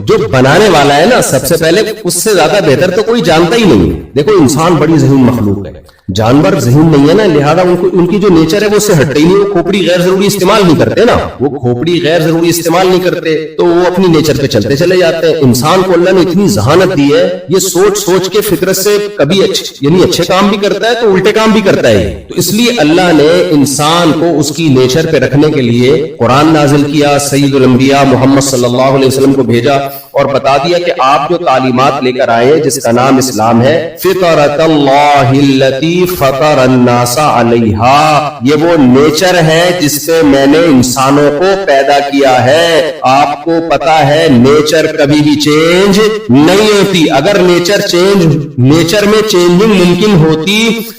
جو بنانے والا ہے نا سب سے پہلے، اس سے زیادہ بہتر تو کوئی جانتا ہی نہیں. دیکھو انسان بڑی ذہین مخلوق ہے، جانور ذہین نہیں ہے نا، لہذا ان کی جو نیچر ہے وہ اس سے ہٹتے ہی نہیں. وہ کھوپڑی غیر ضروری استعمال نہیں کرتے نا، وہ کھوپڑی غیر ضروری استعمال نہیں کرتے، تو وہ اپنی نیچر پہ چلتے چلے جاتے ہیں. انسان کو اللہ نے اتنی ذہانت دی ہے، یہ سوچ کے فطرت سے کبھی اچھے کام بھی کرتا ہے تو الٹے کام بھی کرتا ہے. تو اس لیے اللہ نے انسان کو اس کی نیچر پہ رکھنے کے لیے قرآن نازل کیا، سید الانبیاء محمد صلی اللہ علیہ وسلم کو بھیجا، اور بتا دیا کہ آپ جو تعلیمات لے کر آئے ہیں جس کا نام اسلام ہے، فطرت اللہ التی فطر الناس علیہا، یہ وہ نیچر ہے جس پہ میں نے انسانوں کو پیدا کیا ہے۔ آپ کو پتا ہے نیچر کبھی بھی چینج نہیں ہوتی۔ اگر نیچر میں چینجنگ ممکن ہوتی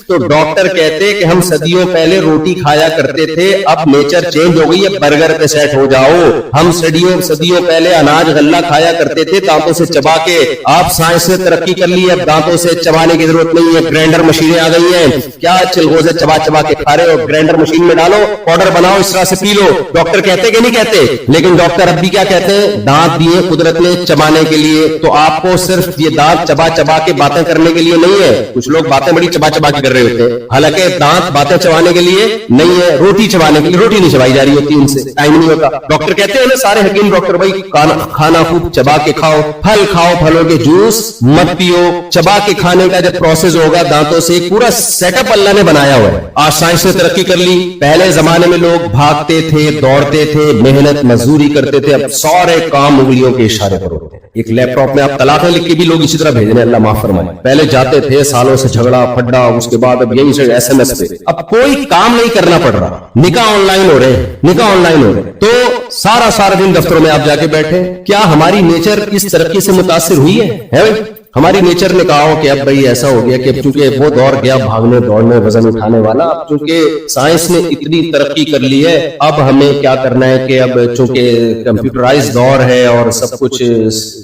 تو ڈاکٹر کہتے کہ ہم صدیوں پہلے روٹی کھایا کرتے تھے، اب نیچر چینج ہو گئی ہے، برگر پہ سیٹ ہو جاؤ۔ ہم صدیوں پہلے اناج غلہ کھایا کرتے تھے دانتوں سے چبا کے، آپ سائنس نے ترقی کر لی ہے، اب دانتوں سے چبانے کی ضرورت نہیں ہے، گرائنڈر مشینیں آ گئی ہیں، کیا چلغوزے چبا چبا کے کھا رہے ہو، گرائنڈر مشین میں ڈالو، پاؤڈر بناؤ، اس طرح سے پی لو۔ ڈاکٹر کہتے کہ نہیں کہتے؟ لیکن ڈاکٹر اب بھی کیا کہتے ہیں؟ دانت دیے قدرت نے چبانے کے لیے، تو آپ کو صرف یہ دانت چبا چبا کے باتیں کرنے کے لیے نہیں ہے۔ کچھ لوگ باتیں بڑی چبا چبا کے کر رہے ہوتے ہیں، حالانکہ دانت باتیں چبانے کے لیے نہیں ہے، روٹی چبانے کے لیے۔ روٹی نہیں چبائی جا رہی ہوتی، ان سے ٹائم نہیں ہوتا۔ ڈاکٹر کہتے ہیں نا سارے حکیم ڈاکٹر، بھائی کھانا خوب چبا کے کھاؤ، پھل کھاؤ، پھلوں کے جوس مت پیو۔ چبا کے کھانے کا جب پروسیس ہوگا دانتوں سے، ایک پورا سیٹ اپ اللہ نے بنایا ہوا ہے۔ آج سائنس نے ترقی کر لی، پہلے زمانے میں لوگ بھاگتے تھے، دوڑتے تھے، محنت مزدوری کرتے تھے، اب سارے کام انگلیوں کے اشارے پر ہوتے ہیں۔ ایک لیپ ٹاپ میں آپ طلاقیں لکھ کے بھی لوگ اسی طرح بھیج رہے ہیں، اللہ معاف فرمائے۔ پہلے جاتے تھے سالوں سے جھگڑا پھڈا، اس کے بعد اب یہی سے SMS پہ، اب کوئی کام نہیں کرنا پڑ رہا، نکاح آن لائن ہو رہے ہیں، تو سارا دن دفتروں میں آپ جا کے بیٹھے۔ کیا ہماری نیچر اس ترقی سے متاثر ہوئی ہے بھائی؟ ہماری نیچر نے کہا ہو کہ اب بھائی ایسا ہو گیا کہ چونکہ وہ دور گیا بھاگنے دوڑنے وزن اٹھانے والا، اب چونکہ سائنس نے اتنی ترقی کر لی ہے، اب ہمیں کیا کرنا ہے کہ اب چونکہ کمپیوٹرائز دور ہے اور سب کچھ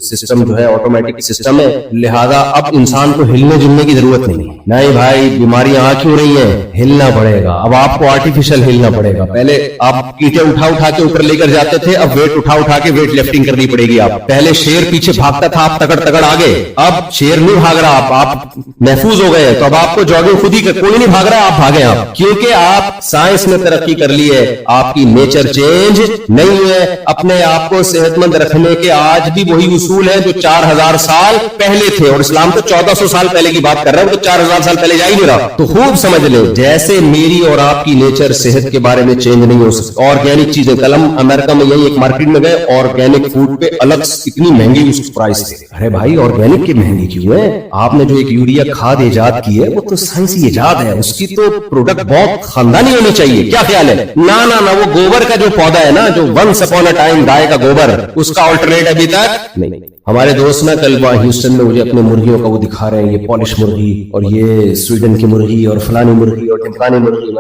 سسٹم جو ہے آٹومیٹک سسٹم ہے، لہذا اب انسان کو ہلنے جلنے کی ضرورت نہیں بھائی، بیماریاں آ کیوں رہی ہیں؟ ہلنا پڑے گا، اب آپ کو آرٹیفیشل ہلنا پڑے گا۔ پہلے آپ اینٹیں اٹھا کے اوپر لے کر جاتے تھے، اب ویٹ اٹھا کے ویٹ لفٹنگ کرنی پڑے گی آپ۔ پہلے شیر پیچھے بھاگتا تھا، آپ تکڑ آگے، اب شیر نہیں بھاگ رہا، آپ محفوظ ہو گئے، تو اب آپ کو جاگنگ خود ہی کوئی نہیں بھاگ رہا، آپ بھاگیں آپ، کیونکہ آپ سائنس نے ترقی کر لی ہے، آپ کی نیچر چینج نہیں ہے۔ اپنے آپ کو صحت مند رکھنے کے آج بھی وہی اصول ہیں جو 4000 سال پہلے تھے، اور اسلام تو 1400 سال پہلے کی بات کر رہا ہے، تو 4000 سال پہلے جا ہی نہیں رہا۔ تو خوب سمجھ لیں، جیسے میری اور آپ کی نیچر صحت کے بارے میں چینج نہیں ہو سکتی۔ آرگینک چیزیں، کل ہم امریکہ میں یہی ایک مارکیٹ میں گئے، آرگینک فوڈ پہ الگ اتنی مہنگی اس پرائس تھے۔ ارے بھائی آرگینک کی مہنگی کیوں ہے؟ آپ نے جو ایک یوریا کھاد ایجاد کی ہے وہ تو سائنسی ایجاد ہے، اس کی تو پروڈکٹ بہت خاندانی ہونی چاہیے، کیا خیال ہے؟ نہ وہ گوبر کا جو پودا ہے نا، جو ونس اپون اے ٹائم گائے کا گوبر، اس کا آلٹرنیٹ ابھی تک نہیں۔ ہمارے دوست نا کل وہاں ہیوسٹن میں مجھے اپنے مرغیوں کا وہ دکھا رہے ہیں، یہ پالش مرغی اور یہ سویڈن کی مرغی اور فلانی مرغی اور ٹمکانی مرغی۔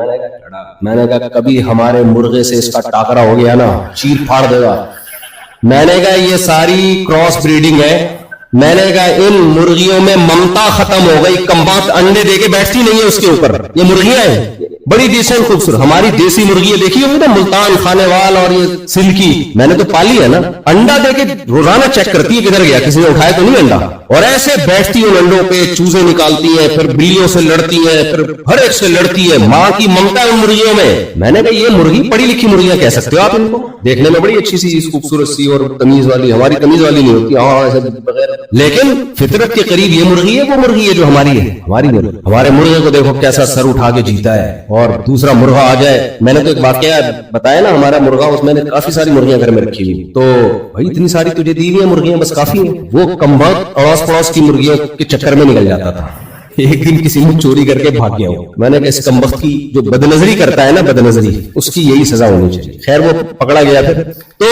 میں نے کہا کبھی ہمارے مرغے سے اس کا ٹاکرا ہو گیا نا، چیر پھاڑ دے گا۔ میں نے کہا یہ ساری کراس بریڈنگ ہے، میں نے کہا ان مرغیوں میں ممتا ختم ہو گئی، کمبخت انڈے دے کے بیٹھتی نہیں ہے اس کے اوپر، یہ مرغیاں ہیں بڑی ڈیسنٹ خوبصورت۔ ہماری دیسی مرغی دیکھی ہوگی نا، ملتان کھانے وال اور یہ سلکی، میں نے تو پالی ہے نا، انڈا دے کے روزانہ چیک کرتی ہے کدھر گیا، کسی نے اٹھایا تو نہیں انڈا، اور ایسے بیٹھتی ہیں انڈوں پہ، چوزے نکالتی ہیں، پھر بلیوں سے لڑتی ہیں، پھر ہر ایک سے لڑتی ہے، ماں کی ممتا ان مرغیوں میں۔ میں نے کہا یہ مرغی پڑھی لکھی مرغیاں کہہ سکتے ہو آپ ان کو، دیکھنے میں بڑی اچھی سی خوبصورت سی اور تمیز والی، ہماری تمیز والی نہیں ہوتی ایسے بغیر، لیکن فطرت کے قریب یہ مرغی ہے، وہ مرغی ہے جو ہماری ہے، ہماری مرغی۔ ہمارے مرغے کو دیکھو کیسا سر اٹھا کے جیتا ہے، اور دوسرا مرغا آ جائے، میں نے تو ایک واقعہ بتایا نا، ہمارا مرغا، اس میں نے کافی ساری مرغیاں گھر میں رکھی ہوئی، تو بھائی اتنی ساری تجھے دی ہوئی ہیں مرغیاں بس کافی ہیں، وہ کمبخت اڑوس پڑوس کی مرغیوں کے چکر میں نکل جاتا تھا۔ ایک دن کسی نے چوری کر کے بھاگ گیا ہو، میں نے کہا اس کمبخت کی جو بدنظری کرتا ہے نا، بدنظری، اس کی یہی سزا ہونی چاہیے۔ خیر وہ پکڑا گیا پھر۔ تو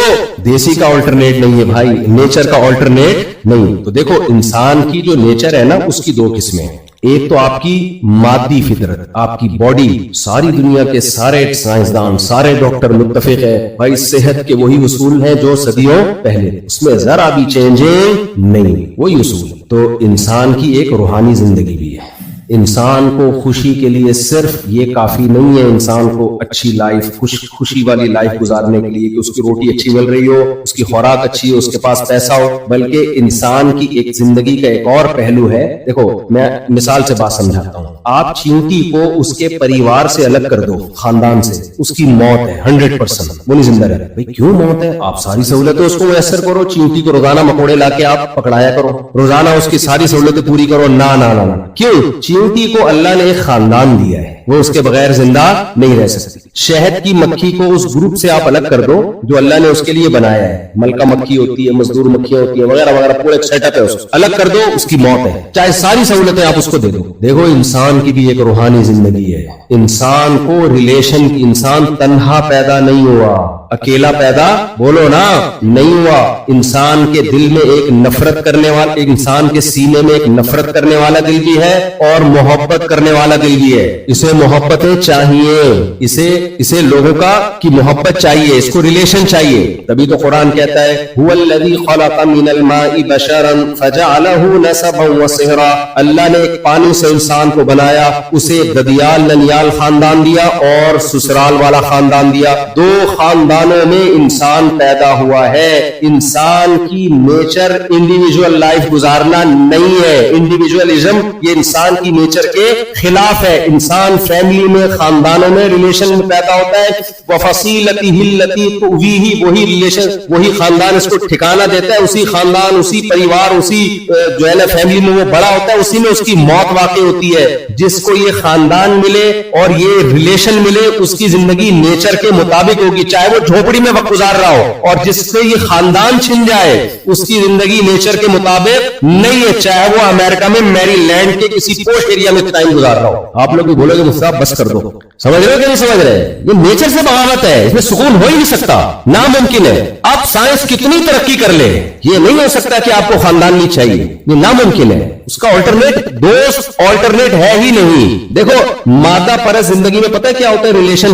دیسی کا آلٹرنیٹ نہیں ہے بھائی، نیچر کا آلٹرنیٹ نہیں۔ تو دیکھو انسان کی جو نیچر ہے نا، اس کی دو قسمیں ہیں، ایک تو آپ کی مادی فطرت، آپ کی باڈی، ساری دنیا کے سارے سائنسدان، سارے ڈاکٹر متفق ہے بھائی صحت کے وہی اصول ہیں جو صدیوں پہلے، اس میں ذرا بھی چینجنگ نہیں، وہی اصول۔ تو انسان کی ایک روحانی زندگی بھی ہے، انسان کو خوشی کے لیے صرف یہ کافی نہیں ہے، انسان کو اچھی لائف، خوشی والی لائف گزارنے کے لیے کہ اس کی روٹی اچھی مل رہی ہو، اس کی خوراک اچھی ہو، اس کے پاس پیسہ ہو، بلکہ انسان کی ایک زندگی کا ایک اور پہلو ہے۔ دیکھو میں مثال سے بات سمجھاتا ہوں، آپ چینٹی کو اس کے پریوار سے الگ کر دو، خاندان سے، اس کی موت ہے 100%، وہ نہیں زندہ رہے۔ بھائی کیوں موت ہے؟ آپ ساری سہولتیں اس کو میسر کرو، چینٹی کو روزانہ مکوڑے لا کے آپ پکڑایا کرو، روزانہ اس کی ساری سہولتیں پوری کرو، نہ کیوں؟ چیونٹی کو اللہ نے ایک خاندان دیا ہے، وہ اس کے بغیر زندہ نہیں رہ سکتی۔ شہد کی مکھی کو اس گروپ سے آپ الگ کر دو جو اللہ نے اس کے لیے بنایا ہے، ملکہ مکھی ہوتی ہے، مزدور مکھیاں ہوتی ہیں وغیرہ وغیرہ، پورا ایک سیٹ اپ ہے، اس کو الگ کر دو، اس کی موت ہے، چاہے ساری سہولتیں آپ اس کو دے دو۔ دیکھو انسان کی بھی ایک روحانی زندگی ہے، انسان کو ریلیشن کی، انسان تنہا پیدا نہیں ہوا، اکیلا پیدا بولو نا نہیں ہوا، انسان کے دل میں ایک نفرت کرنے والا، ایک انسان کے سینے میں ایک نفرت کرنے والا دل بھی ہے اور محبت کرنے والا دل بھی ہے۔ اسے محبتیں چاہیے، اسے لوگوں کا کی محبت چاہیے، اس کو ریلیشن چاہیے۔ تبھی تو قرآن کہتا ہے هو الذی خلق من الماء بشرا فجعله نسبا وصهرا، اللہ نے ایک پانی سے انسان کو بنایا، اسے ددیال ننیال خاندان دیا اور سسرال والا خاندان دیا، دو خاندانوں میں انسان پیدا ہوا ہے۔ انسان کی نیچر انڈیویجول لائف گزارنا نہیں ہے، انڈیویجولزم یہ انسان کی نیچر کے خلاف ہے۔ انسان فیملی میں، خاندانوں میں، ریلیشن میں پیدا ہوتا ہے، وفصیلتہ التی تؤویہ، وہی ریلیشن، وہی خاندان اس کو ٹھکانہ دیتا ہے، اسی خاندان، اسی پریوار، اسی جو ہے نا فیملی میں وہ بڑا ہوتا ہے، اسی میں اس کی موت واقع ہوتی ہے۔ جس کو یہ خاندان ملے اور یہ ریلیشن ملے اس کی زندگی نیچر کے مطابق ہوگی، چاہے وہ جھوپڑی میں وقت گزار رہا ہو، اور جس سے یہ خاندان چھن جائے اس کی زندگی نیچر کے مطابق نہیں ہے، چاہے وہ امریکہ میں میری لینڈ کے کسی پوش ایریا میں ٹائم گزار رہا ہو۔ آپ لوگ بھی بولو گے مصطفیٰ بس کر دو، سمجھ رہے ہو کہ نہیں سمجھ رہے؟ یہ نیچر سے بغاوت ہے، اس میں سکون ہو ہی نہیں سکتا، ناممکن ہے۔ اب سائنس کتنی ترقی کر لے یہ نہیں ہو سکتا کہ آپ کو خاندان نہیں چاہیے، یہ ناممکن ہے، اس کا آلٹرنیٹ دوست آلٹرنیٹ ہے ہی نہیں۔ دیکھو مادہ پرست زندگی میں پتہ ہے کیا ہوتا ہے؟ ریلیشن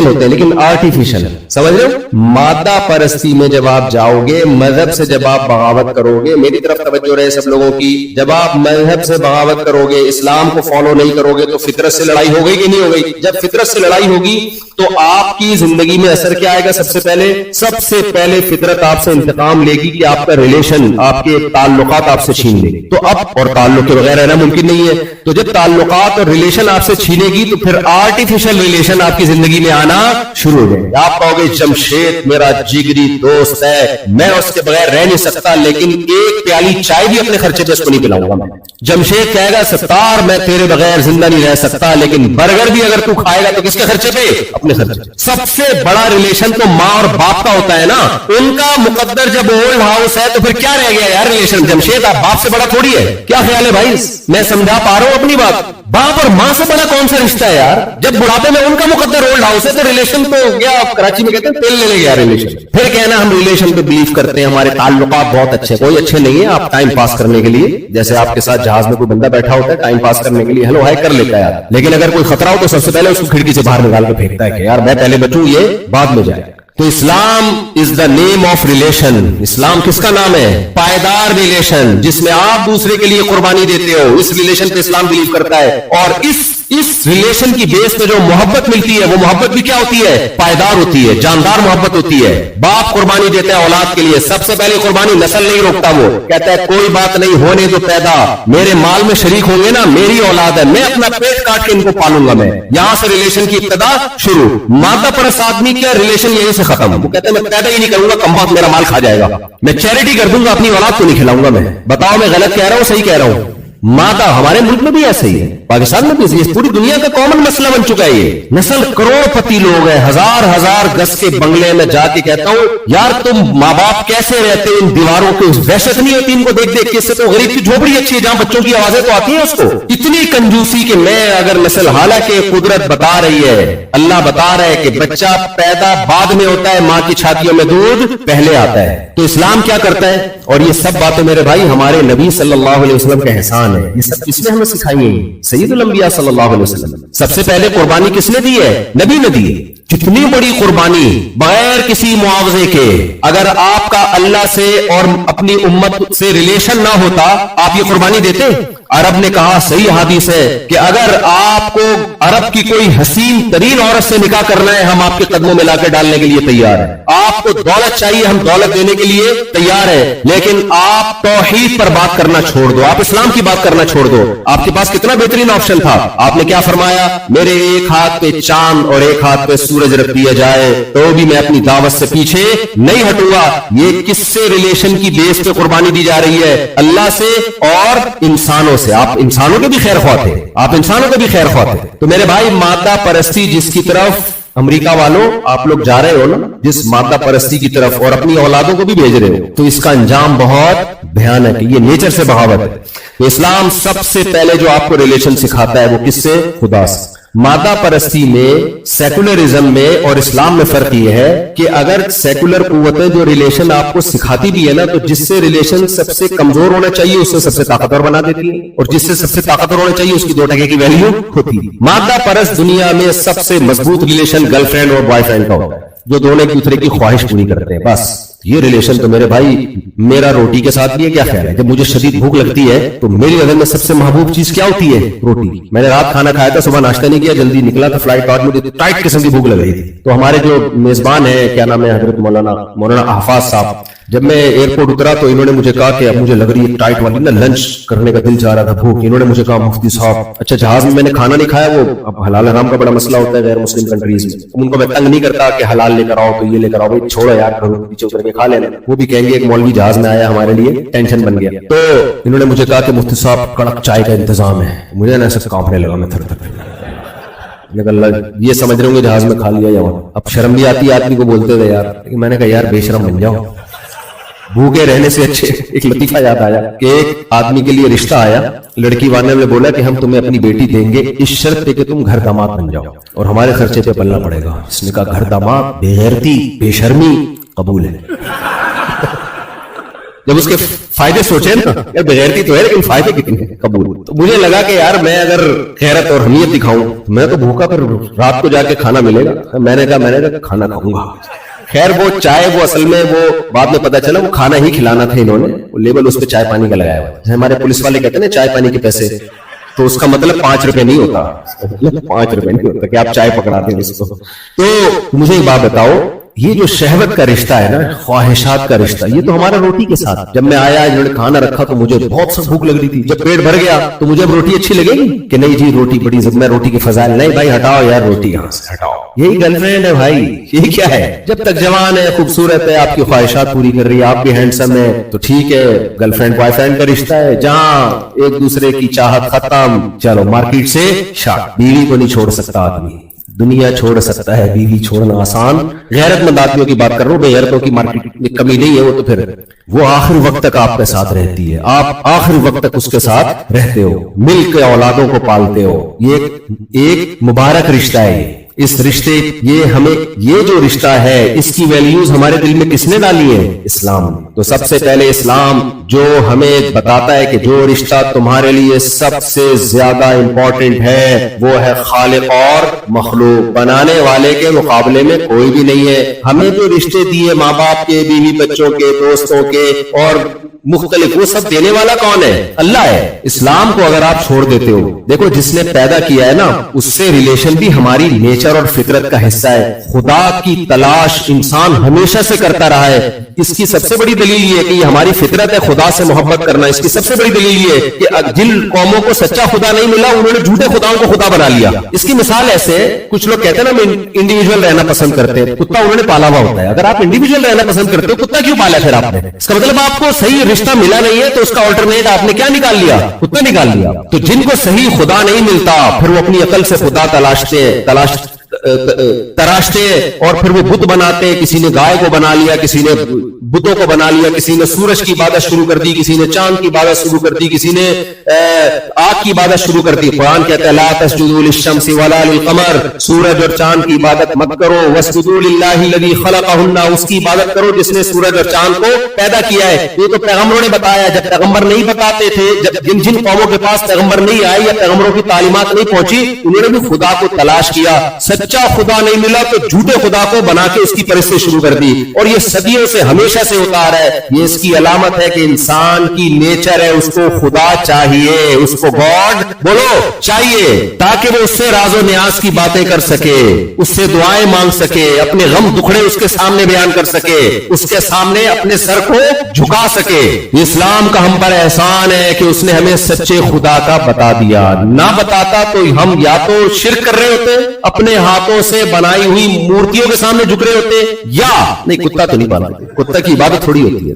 ہوتے ہیں لیکن آرٹیفیشل، سمجھ رہے ہو؟ مادہ پرستی میں جب آپ جاؤ گے، مذہب سے جب آپ بغاوت کرو گے، میری طرف توجہ رہے سب لوگوں کی، جب آپ مذہب سے بغاوت کرو گے، اسلام کو فالو نہیں کرو گے تو فطرت سے لڑائی ہو گئی کہ نہیں ہو گئی؟ جب فطرت سے لڑائی ہوگی تو آپ کی زندگی میں اثر کیا آئے گا؟ سب سے پہلے فطرت آپ سے انتقام لے گی کہ آپ کا ریلیشن، آپ کے تعلقات آپ سے چھین لے گی۔ تو اب اور تعلق کے بغیر رہنا ممکن نہیں ہے، تو جب تعلقات اور ریلیشن آپ سے چھینے گی تو پھر آرٹیفیشل ریلیشن آپ کی زندگی میں آنا شروع ہو جائے۔ آپ کہو گے جمشید میرا جگری دوست ہے، میں اس کے بغیر رہ نہیں سکتا، لیکن ایک پیالی چائے بھی اپنے خرچے پہ اس کو نہیں پلاؤں گا میں۔ جمشید کہے گا ستار میں تیرے بغیر زندہ نہیں رہ سکتا، لیکن برگر بھی اگر تو کھائے گا تو کس کے خرچے پہ؟ اپنے خرچے پہ۔ سب سے بڑا ریلیشن تو ماں اور باپ کا ہوتا ہے نا، ان کا مقدر جب اولڈ ہاؤس ہے تو پھر کیا رہ گیا یار ریلیشن؟ جمشید آپ باپ سے بڑا تھوڑی ہے، کیا خیال ہے بھائی؟ میں سمجھا پا رہا ہوں اپنی بات؟ باپ اور ماں سے بڑا کون سا رشتہ ہے یار؟ جب بڑھاپے میں ان کا مقدر اولڈ ہاؤس ہے تو ریلیشن تو ہو گیا، کراچی میں کہتے ہیں تیل لینے گیا ریلیشن۔ پھر کہنا ہم ریلیشن پہ بلیو کرتے ہیں، ہمارے تعلقات بہت اچھے، کوئی اچھے نہیں ہے، آپ ٹائم پاس کرنے کے لیے، جیسے آپ کے ساتھ جہاز میں کوئی بندہ بیٹھا ہوتا ہے ٹائم پاس کرنے کے لیے ہیلو ہائی کر لیتا ہے یار، لیکن اگر کوئی خطرہ ہو تو سب سے پہلے اس کو کھڑکی سے باہر نکال کے پھینکتا ہے کہ یار میں پہلے بچوں، یہ بعد میں جائے۔ تو اسلام از دا نیم آف ریلیشن۔ اسلام کس کا نام ہے؟ پائیدار ریلیشن، جس میں آپ دوسرے کے لیے قربانی دیتے ہو، اس ریلیشن پہ اسلام بلیو کرتا ہے۔ اور اس ریلیشن کی بیس پہ جو محبت ملتی ہے وہ محبت بھی کیا ہوتی ہے؟ پائیدار ہوتی ہے، جاندار محبت ہوتی ہے۔ باپ قربانی دیتا ہے اولاد کے لیے، سب سے پہلے قربانی، نسل نہیں روکتا، وہ کہتا ہے کوئی بات نہیں، ہونے دو پیدا، میرے مال میں شریک ہوں گے نا، میری اولاد ہے، میں اپنا پیٹ کاٹ کے ان کو پالوں گا میں۔ یہاں سے ریلیشن کی ابتدا شروع۔ مادہ پرست آدمی کیا ریلیشن یہیں سے ختم، وہ کہتا ہے میں پیدا ہی نہیں کروں گا، کم بخت میرا مال کھا جائے گا، میں چیریٹی کر دوں گا، اپنی اولاد کو نہیں کھلاؤں گا میں۔ بتاؤ میں غلط کہہ رہا ہوں صحیح کہہ رہا ہوں؟ مادہ ہمارے ملک میں بھی ایسا ہی ہے، پاکستان میں بھی، پوری دنیا کا کامن مسئلہ بن چکا ہے یہ۔ نسل کروڑ پتی لوگ ہیں، ہزار گز کے بنگلے میں جا کے کہتا ہوں یار تم ماں باپ کیسے رہتے ان دیواروں کے، وحشت نہیں ہوتی ان کو دیکھ دیکھ کے؟ اس سے تو غریب کی جھوپڑی اچھی ہے جہاں بچوں کی آوازیں تو آتی ہیں اس کو۔ اتنی کنجوسی کہ میں اگر نسل، حالانکہ قدرت بتا رہی ہے، اللہ بتا رہا ہے کہ بچہ پیدا بعد میں ہوتا ہے، ماں کی چھاتیوں میں دودھ پہلے آتا ہے۔ تو اسلام کیا کرتا ہے؟ اور یہ سب باتیں میرے بھائی ہمارے نبی صلی اللہ علیہ وسلم کا احسان ہے، یہ سب کس نے ہمیں سکھائی ہے؟ سید الانبیاء صلی اللہ علیہ وسلم۔ سب سے پہلے قربانی کس نے دی ہے؟ نبی نے دی ہے۔ کتنی بڑی قربانی، بغیر کسی معاوضے کے۔ اگر آپ کا اللہ سے اور اپنی امت سے ریلیشن نہ ہوتا آپ یہ قربانی دیتے؟ عرب نے کہا، صحیح حدیث ہے کہ اگر آپ کو عرب کی کوئی حسین ترین عورت سے نکاح کرنا ہے ہم آپ کے قدموں میں لا کے ڈالنے کے لیے تیار ہیں۔ آپ کو دولت چاہیے ہم دولت دینے کے لیے تیار ہے، لیکن آپ توحید پر بات کرنا چھوڑ دو، آپ اسلام کی بات کرنا چھوڑ دو۔ آپ کے پاس کتنا بہترین آپشن تھا، آپ نے کیا فرمایا؟ میرے ایک ہاتھ پہ چاند اور ایک ہاتھ پہ سورج رکھ دیا جائے تو بھی میں اپنی دعوت سے پیچھے نہیں ہٹوں گا۔ یہ کس سے ریلیشن کی بیس پہ قربانی دی جا رہی ہے؟ اللہ سے اور انسانوں سے, آپ انسانوں کے بھی خیر خواہ تھے, آپ انسانوں کے بھی خیر خواہ تھے. تو میرے بھائی مادہ پرستی جس کی طرف امریکہ والوں آپ لوگ جا رہے ہو نا, جس مادہ پرستی کی طرف, اور اپنی اولادوں کو بھی بھیج رہے ہو, تو اس کا انجام بہت بھیانک ہے. یہ نیچر سے بغاوت ہے. تو اسلام سب سے پہلے جو آپ کو ریلیشن سکھاتا ہے وہ کس سے؟ خدا سے. مادہ پرستی میں, سیکولرزم میں اور اسلام میں فرق یہ ہے کہ اگر سیکولر قوتیں جو ریلیشن آپ کو سکھاتی بھی ہے نا, تو جس سے ریلیشن سب سے کمزور ہونا چاہیے اس سے سب سے طاقتور بنا دیتی ہے, اور جس سے سب سے طاقتور ہونا چاہیے اس کی 2 ٹکے کی ویلیو ہوتی ہے. مادہ پرست دنیا میں سب سے مضبوط ریلیشن گرل فرینڈ اور بوائے فرینڈ کا ہوتا ہے, جو دونوں ایک دوسرے کی خواہش پوری کرتے ہیں. بس یہ ریلیشن تو میرے بھائی, میرا روٹی کے ساتھ بھی ہے. کیا خیال ہے, جب مجھے شدید بھوک لگتی ہے تو میری نظر میں سب سے محبوب چیز کیا ہوتی ہے؟ روٹی. میں نے رات کھانا کھایا تھا, صبح ناشتہ نہیں کیا, جلدی نکلا تو فلائٹ آج مجھے ٹائٹ قسم کی بھوک لگ رہی تھی. تو ہمارے جو میزبان ہیں, کیا نام ہے, حضرت مولانا احفاظ صاحب, جب میں ایئرپورٹ اترا تو انہوں نے مجھے کہا کہ اب مجھے لگ رہی ہے ٹائٹ والی نا, لنچ کرنے کا دل چاہ رہا تھا, بھوک. انہوں نے مجھے کہا مفتی صاحب, اچھا جہاز میں نے کھانا نہیں کھایا, وہ اب حلال حرام کا بڑا مسئلہ ہوتا ہے غیر مسلم کنٹریز میں, ان کو میں تنگ نہیں کرتا کہ حلال لے کر آؤ تو یہ لے کر آؤ, بھائی چھوڑو یار, گھروں پیچھے اتر کے کھا لینا. وہ بھی کہیں گے ایک مولوی جہاز میں آیا, ہمارے لیے ٹینشن بن گیا. تو انہوں نے مجھے کہا کہ مفتی صاحب کڑک چائے کا انتظام ہے. مجھے نا ایسا کانپنے لگا, میں تھر تھر. یہ سمجھ رہے ہوں گے جہاز میں کھا لیا یا وہاں. اب شرم بھی آتی ہے آدمی کو بولتے تھے یار, لیکن میں نے کہا یار بے شرم بن جاؤ, بھوکے رہنے سے اچھے. ایک لطیفہ یاد آیا کہ ایک آدمی کے لیے رشتہ آیا, لڑکی والے نے بولا کہ ہم تمہیں اپنی بیٹی دیں گے اس شرط پہ کہ تم گھر داماد بن جاؤ اور ہمارے خرچے پہ پلنا پڑے گا. اس نے کہا گھر داماد, بے غیرتی, بے شرمی, قبول ہے. جب اس کے فائدے سوچے نا, یار بغیرتی تو ہے لیکن فائدے کتنے ہیں, قبول. تو مجھے لگا کہ یار میں اگر غیرت اور حمیت دکھاؤں میں تو بھوکا, پھر رات کو جا کے کھانا ملے گا. میں نے کہا کھانا کھاؤں گا. خیر وہ چائے, وہ اصل میں وہ بعد میں پتا چلا وہ کھانا ہی کھلانا تھا. انہوں نے وہ لیبل اس پہ چائے پانی کا لگایا ہوا. ہمارے پولیس والے کہتے ہیں نا چائے پانی کے پیسے, تو اس کا مطلب 5 روپے نہیں ہوتا, 5 روپے نہیں ہوتا کہ آپ چائے پکڑاتے ہیں اس کو. تو مجھے ایک بات بتاؤ, یہ جو شہوت کا رشتہ ہے نا, خواہشات کا رشتہ, یہ تو ہمارا روٹی کے ساتھ. جب میں آیا, انہوں نے کھانا رکھا تو مجھے بہت سا بھوک لگ رہی تھی. جب پیٹ بھر گیا تو مجھے اب روٹی اچھی لگے گی کہ نہیں جی روٹی بڑی, میں روٹی کے فضائل, نہیں بھائی ہٹاؤ یار روٹی یہاں سے ہٹاؤ. یہی گرل فرینڈ ہے بھائی, یہ کیا ہے؟ جب تک جوان ہے, خوبصورت ہے, آپ کی خواہشات پوری کر رہی ہے, آپ بھی ہینڈسم ہے, تو ٹھیک ہے. گرل فرینڈ بوائے فرینڈ کا رشتہ ہے جہاں ایک دوسرے کی چاہت ختم, چلو مارکیٹ سے شاٹ. بیوی کو نہیں چھوڑ سکتا آدمی, دنیا چھوڑ سکتا ہے, بیوی چھوڑنا آسان. غیرت مند آدمیوں کی بات کر رہا ہوں, بے غیرتوں کی مارکیٹ میں کمی نہیں ہے. وہ تو پھر وہ آخر وقت تک آپ کے ساتھ رہتی ہے, آپ آخر وقت تک اس کے ساتھ رہتے ہو, مل کے اولادوں کو پالتے ہو. یہ ایک مبارک رشتہ ہے. اس رشتے, یہ جو رشتہ ہے اس کی ویلیوز ہمارے دل میں کس نے ڈالی ہے؟ اسلام نے. تو سب سے پہلے اسلام جو ہمیں بتاتا ہے کہ جو رشتہ تمہارے لیے سب سے زیادہ امپورٹنٹ ہے وہ ہے خالق اور مخلوق. بنانے والے کے مقابلے میں کوئی بھی نہیں ہے. ہمیں جو رشتے دیے ماں باپ کے, بیوی بچوں کے, دوستوں کے اور مختلف, وہ سب دینے والا کون ہے؟ اللہ ہے. اسلام کو اگر آپ چھوڑ دیتے ہو, دیکھو جس نے پیدا کیا ہے نا, اس سے ریلیشن بھی ہماری نیچر اور فطرت کا حصہ ہے. خدا کی تلاش انسان ہمیشہ سے کرتا رہا ہے. اس کی سب سے بڑی دلیل یہ ہے کہ یہ ہماری فطرت ہے خدا سے محبت کرنا. اس کی سب سے بڑی دلیل یہ ہے کہ جن قوموں کو سچا خدا نہیں ملا انہوں نے جھوٹے خداؤں کو خدا بنا لیا. اس کی مثال ایسے, کچھ لوگ کہتے ہیں نا ہم انڈیویجول رہنا پسند کرتے ہیں, کتا انہوں نے پالا ہوا ہوتا ہے. اگر آپ انڈیویجول رہنا پسند کرتے ہو, کتا کیوں پالا پھر آپ نے؟ اس کا مطلب آپ کو صحیح رشتہ ملا نہیں ہے, تو اس کا آلٹرنیٹ آپ نے کیا نکال لیا؟ کتا نکال لیا. تو جن کو صحیح خدا نہیں ملتا, پھر وہ اپنی عقل سے خدا تراشتے اور پھر وہ بت بناتے ہیں. کسی نے گائے کو بنا لیا, کسی نے بتوں کو بنا لیا, کسی نے سورج کی عبادت شروع کر دی, کسی نے چاند کی عبادت شروع کر دی, کسی نے آگ کی عبادت شروع کر دی. قرآن کہتا ہے لا تسجدوا للشمس ولا للقمر, سورج اور چاند کی عبادت مت کرو. واسجدوا للہ الذی خلقہن, اس کی عبادت کرو جس نے سورج اور چاند کو پیدا کیا ہے. یہ تو پیغمبروں نے بتایا. جب پیغمبر نہیں بتاتے تھے, جب جن قوموں کے پاس پیغمبر نہیں آئے یا پیغمبروں کی تعلیمات نہیں پہنچی, انہوں نے بھی خدا کو تلاش کیا. سچا خدا نہیں ملا تو جھوٹے خدا کو بنا کے اس کی پرستش شروع کر دی, اور یہ صدیوں سے ہمیشہ سے ہوتا آ رہا ہے. یہ اس کی علامت ہے کہ انسان کی نیچر ہے, اس کو خدا چاہیے, اس کو گاڈ بولو چاہیے, تاکہ وہ اس سے راز و نیاز کی باتیں کر سکے, اس سے دعائیں مانگ سکے, اپنے غم دکھڑے اس کے سامنے بیان کر سکے, اس کے سامنے اپنے سر کو جھکا سکے. اسلام کا ہم پر احسان ہے کہ اس نے ہمیں سچے خدا کا بتا دیا. نہ بتاتا تو ہم یا تو شرک کر رہے ہوتے, اپنے ہاتھوں سے بنائی ہوئی مورتیوں کے سامنے جھک رہے ہوتے, یا نہیں, کتا تو نہیں پالتے, کتا کی عبادت تھوڑی ہوتی ہے.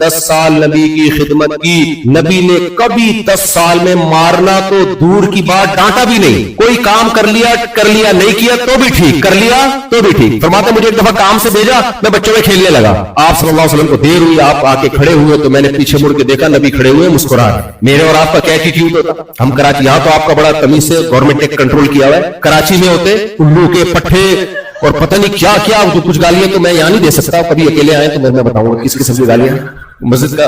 10 سال نبی کی خدمت کی, نبی نے کبھی 10 سال میں مارنا تو دور کی بات ڈانٹا بھی نہیں. کوئی کام کر لیا, نہیں کیا تو بھی ٹھیک, کر لیا تو بھی ٹھیک. فرماتے مجھے ایک دفعہ کام سے بھیجا, میں بچوں میں کھیلنے لگا, آپ صلی اللہ علیہ وسلم کو دیر ہوئی, آپ آ کے کھڑے ہوئے تو میں نے پیچھے مڑ کے دیکھا نبی کھڑے ہوئے مسکرا رہے. میرے اور آپ کا کیا ایٹیٹیوڈ ہوتا, ہم کراچی, یہاں تو آپ کا بڑا تمیز سے گورنمنٹ نے کنٹرول کیا ہوا ہے, کراچی میں ہوتے الو کے پٹھے اور پتہ نہیں کیا کیا, کچھ گالیاں تو میں یہاں نہیں دے سکتا, کبھی اکیلے آئے تو میں بتاؤں گا کس قسم کی گالیاں, مسجد کا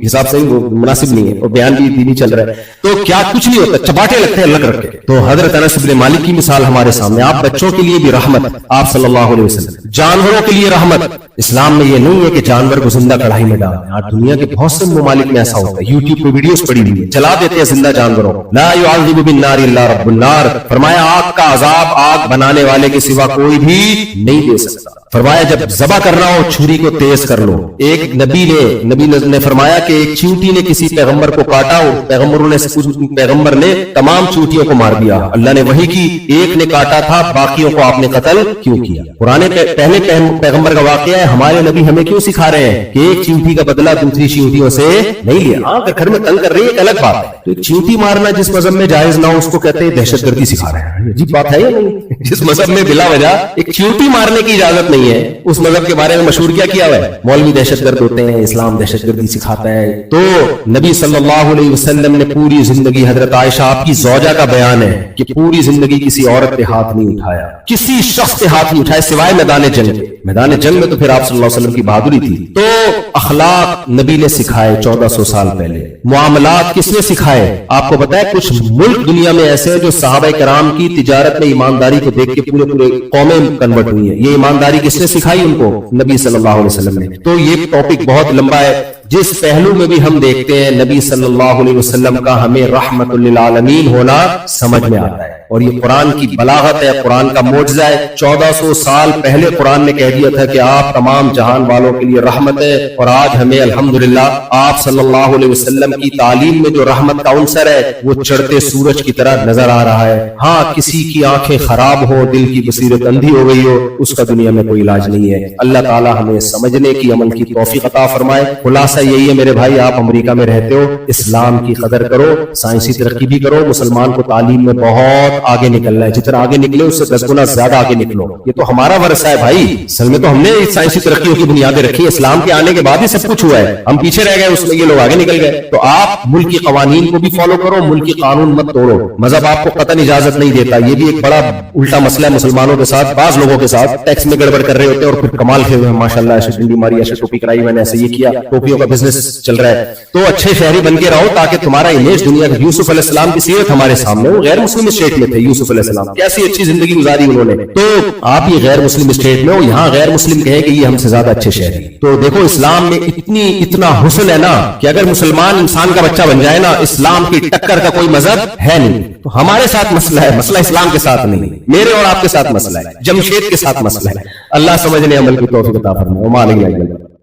حساب سے وہ مناسب نہیں ہے, اور بیان بھی دینی چل رہا ہے, تو کیا کچھ نہیں ہوتا, چپاٹے لگتے ہیں اللہ رکھ کے. تو حضرت انس بن مالک کی مثال ہمارے سامنے, آپ بچوں کے لیے بھی رحمت, آپ صلی اللہ علیہ وسلم, جانوروں کے لیے رحمت. اسلام میں یہ نہیں ہے کہ جانور کو زندہ کڑھائی میں ڈال دیں, آج دنیا کے بہت سے ممالک میں ایسا ہوتا ہے, یوٹیوب پہ ویڈیوز پڑی ہوئی ہے, چلا دیتے ہیں زندہ جانوروں. لا يعذب بالنار الا رب النار, فرمایا آگ کا عذاب آگ بنانے والے کے سوا کوئی بھی نہیں دے سکتا. فرمایا جب ذبح کرنا ہو چھری کو تیز کر لو. ایک نبی نے فرمایا کہ ایک چیونٹی نے کسی پیغمبر کو کاٹا, پیغمبر نے تمام چیونٹیوں کو مار دیا. اللہ نے وحی کی, ایک نے کاٹا تھا, باقیوں کو آپ نے قتل کیوں کیا؟ پرانے پہلے پیغمبر کا واقعہ ہے, ہمارے نبی ہمیں کیوں سکھا رہے ہیں کہ ایک چیونٹی کا بدلہ دوسری چیونٹیوں سے نہیں لیا. اگر گھر میں تنگ کر رہی ہے ایک الگ بات ہے, تو ایک چیونٹی مارنا جس مذہب میں جائز نہ ہو اس کو کہتے ہیں دہشت گردی سکھا رہے ہیں. عجیب بات ہے یا نہیں, جس مذہب میں بلا وجہ ایک چیونٹی مارنے کی اجازت نہیں ہے, اس مذہب کے بارے میں مشہور کیا ہوا ہے, مولوی دہشت گرد ہوتے ہیں, اسلام دہشت گردی سکھاتا ہے. تو نبی صلی اللہ علیہ وسلم نے پوری زندگی, حضرت عائشہ آپ کی زوجہ کا بیان ہے کہ پوری زندگی کسی عورت پہ ہاتھ نہیں اٹھایا, کسی شخص پہ ہاتھ نہیں اٹھایا سوائے میدان جنگ. میدان جنگ میں تو پھر آپ صلی اللہ علیہ وسلم کی بہادری تھی. تو اخلاق نبی نے سکھائے 1400 سال پہلے. معاملات کس نے سکھائے آپ کو پتا ہے, کچھ ملک دنیا میں ایسے ہیں جو صحابہ کرام کی تجارت میں ایمانداری کو دیکھ کے پورے قومیں کنورٹ ہوئی ہیں. یہ ایمانداری کس نے سکھائی ان کو, نبی صلی اللہ علیہ وسلم نے. تو یہ ٹاپک بہت لمبا ہے, جس پہلو میں بھی ہم دیکھتے ہیں نبی صلی اللہ علیہ وسلم کا ہمیں رحمت للعالمین ہونا سمجھ میں آتا ہے. اور یہ قرآن کی بلاغت ہے, قرآن کا معجزہ ہے. 1400 سال پہلے قرآن نے کہہ دیا تھا کہ آپ تمام جہان والوں کے لیے رحمت ہے, اور آج ہمیں الحمدللہ آپ صلی اللہ علیہ وسلم کی تعلیم میں جو رحمت کا عنصر ہے وہ چڑھتے سورج کی طرح نظر آ رہا ہے. ہاں کسی کی آنکھیں خراب ہو, دل کی بصیرت اندھی ہو گئی ہو, اس کا دنیا میں کوئی علاج نہیں ہے. اللہ تعالی ہمیں سمجھنے کی, عمل کی توفیق عطا فرمائے. خلاصہ یہی ہے میرے بھائی, آپ امریکہ میں رہتے ہو, اسلام کی قدر کرو, سائنسی ترقی بھی کرو. مسلمان کو تعلیم میں بہت آگے نکلنا ہے, جتنا آگے نکلے اس سے 10 گنا زیادہ آگے نکلو. یہ تو ہمارا ورثہ ہے بھائی, اصل میں تو ہم نے سائنسی ترقیوں کی بنیادیں رکھی, اسلام کے آنے کے بعد ہی سب کچھ ہوا ہے. ہم پیچھے رہ گئے, اس میں یہ لوگ آگے نکل گئے. تو آپ ملک کی قوانین کو بھی فالو کرو, ملک کی قانون مت توڑو. مذہب آپ کو قطعاً اجازت نہیں دیتا, یہ بھی ایک بڑا الٹا مسئلہ ہے مسلمانوں کے ساتھ. بعض لوگوں کے ساتھ ٹیکس میں گڑبڑ کر رہے ہوتے ہیں اور پھر کمال کھیل ہوئے ہیں, ماشاءاللہ ایسے ڈنڈی ماری, ایسے ٹوپی کرائی, میں نے ایسے یہ کیا, ٹوپیوں کا بزنس چل رہا ہے. تو اچھے شہری بن کے رہو تاکہ تمہارا امیج دنیا کا. یوسف علیہ السلام کی سیرت ہمارے سامنے, وہ غیر مسلم اسٹیٹ میں تھے. یوسف علیہ السلام کیسی اچھی زندگی گزاری انہوں نے, تو آپ یہ غیر مسلم اسٹیٹ میں ہو, یہاں غیر مسلم کہے کہ یہ ہم سے زیادہ اچھے شہری. تو دیکھو اسلام میں اتنا حسن ہے نا کہ اگر مسلمان انسان کا بچہ بن جائے نا, اسلام کی ٹکر کا کوئی مذہب ہے نہیں. تو ہمارے ساتھ مسئلہ ہے, مسئلہ اسلام کے ساتھ نہیں, میرے اور آپ کے ساتھ مسئلہ ہے, جمشید کے ساتھ مسئلہ ہے. اللہ سمجھنے عمل کی توفیق عطا فرمائے.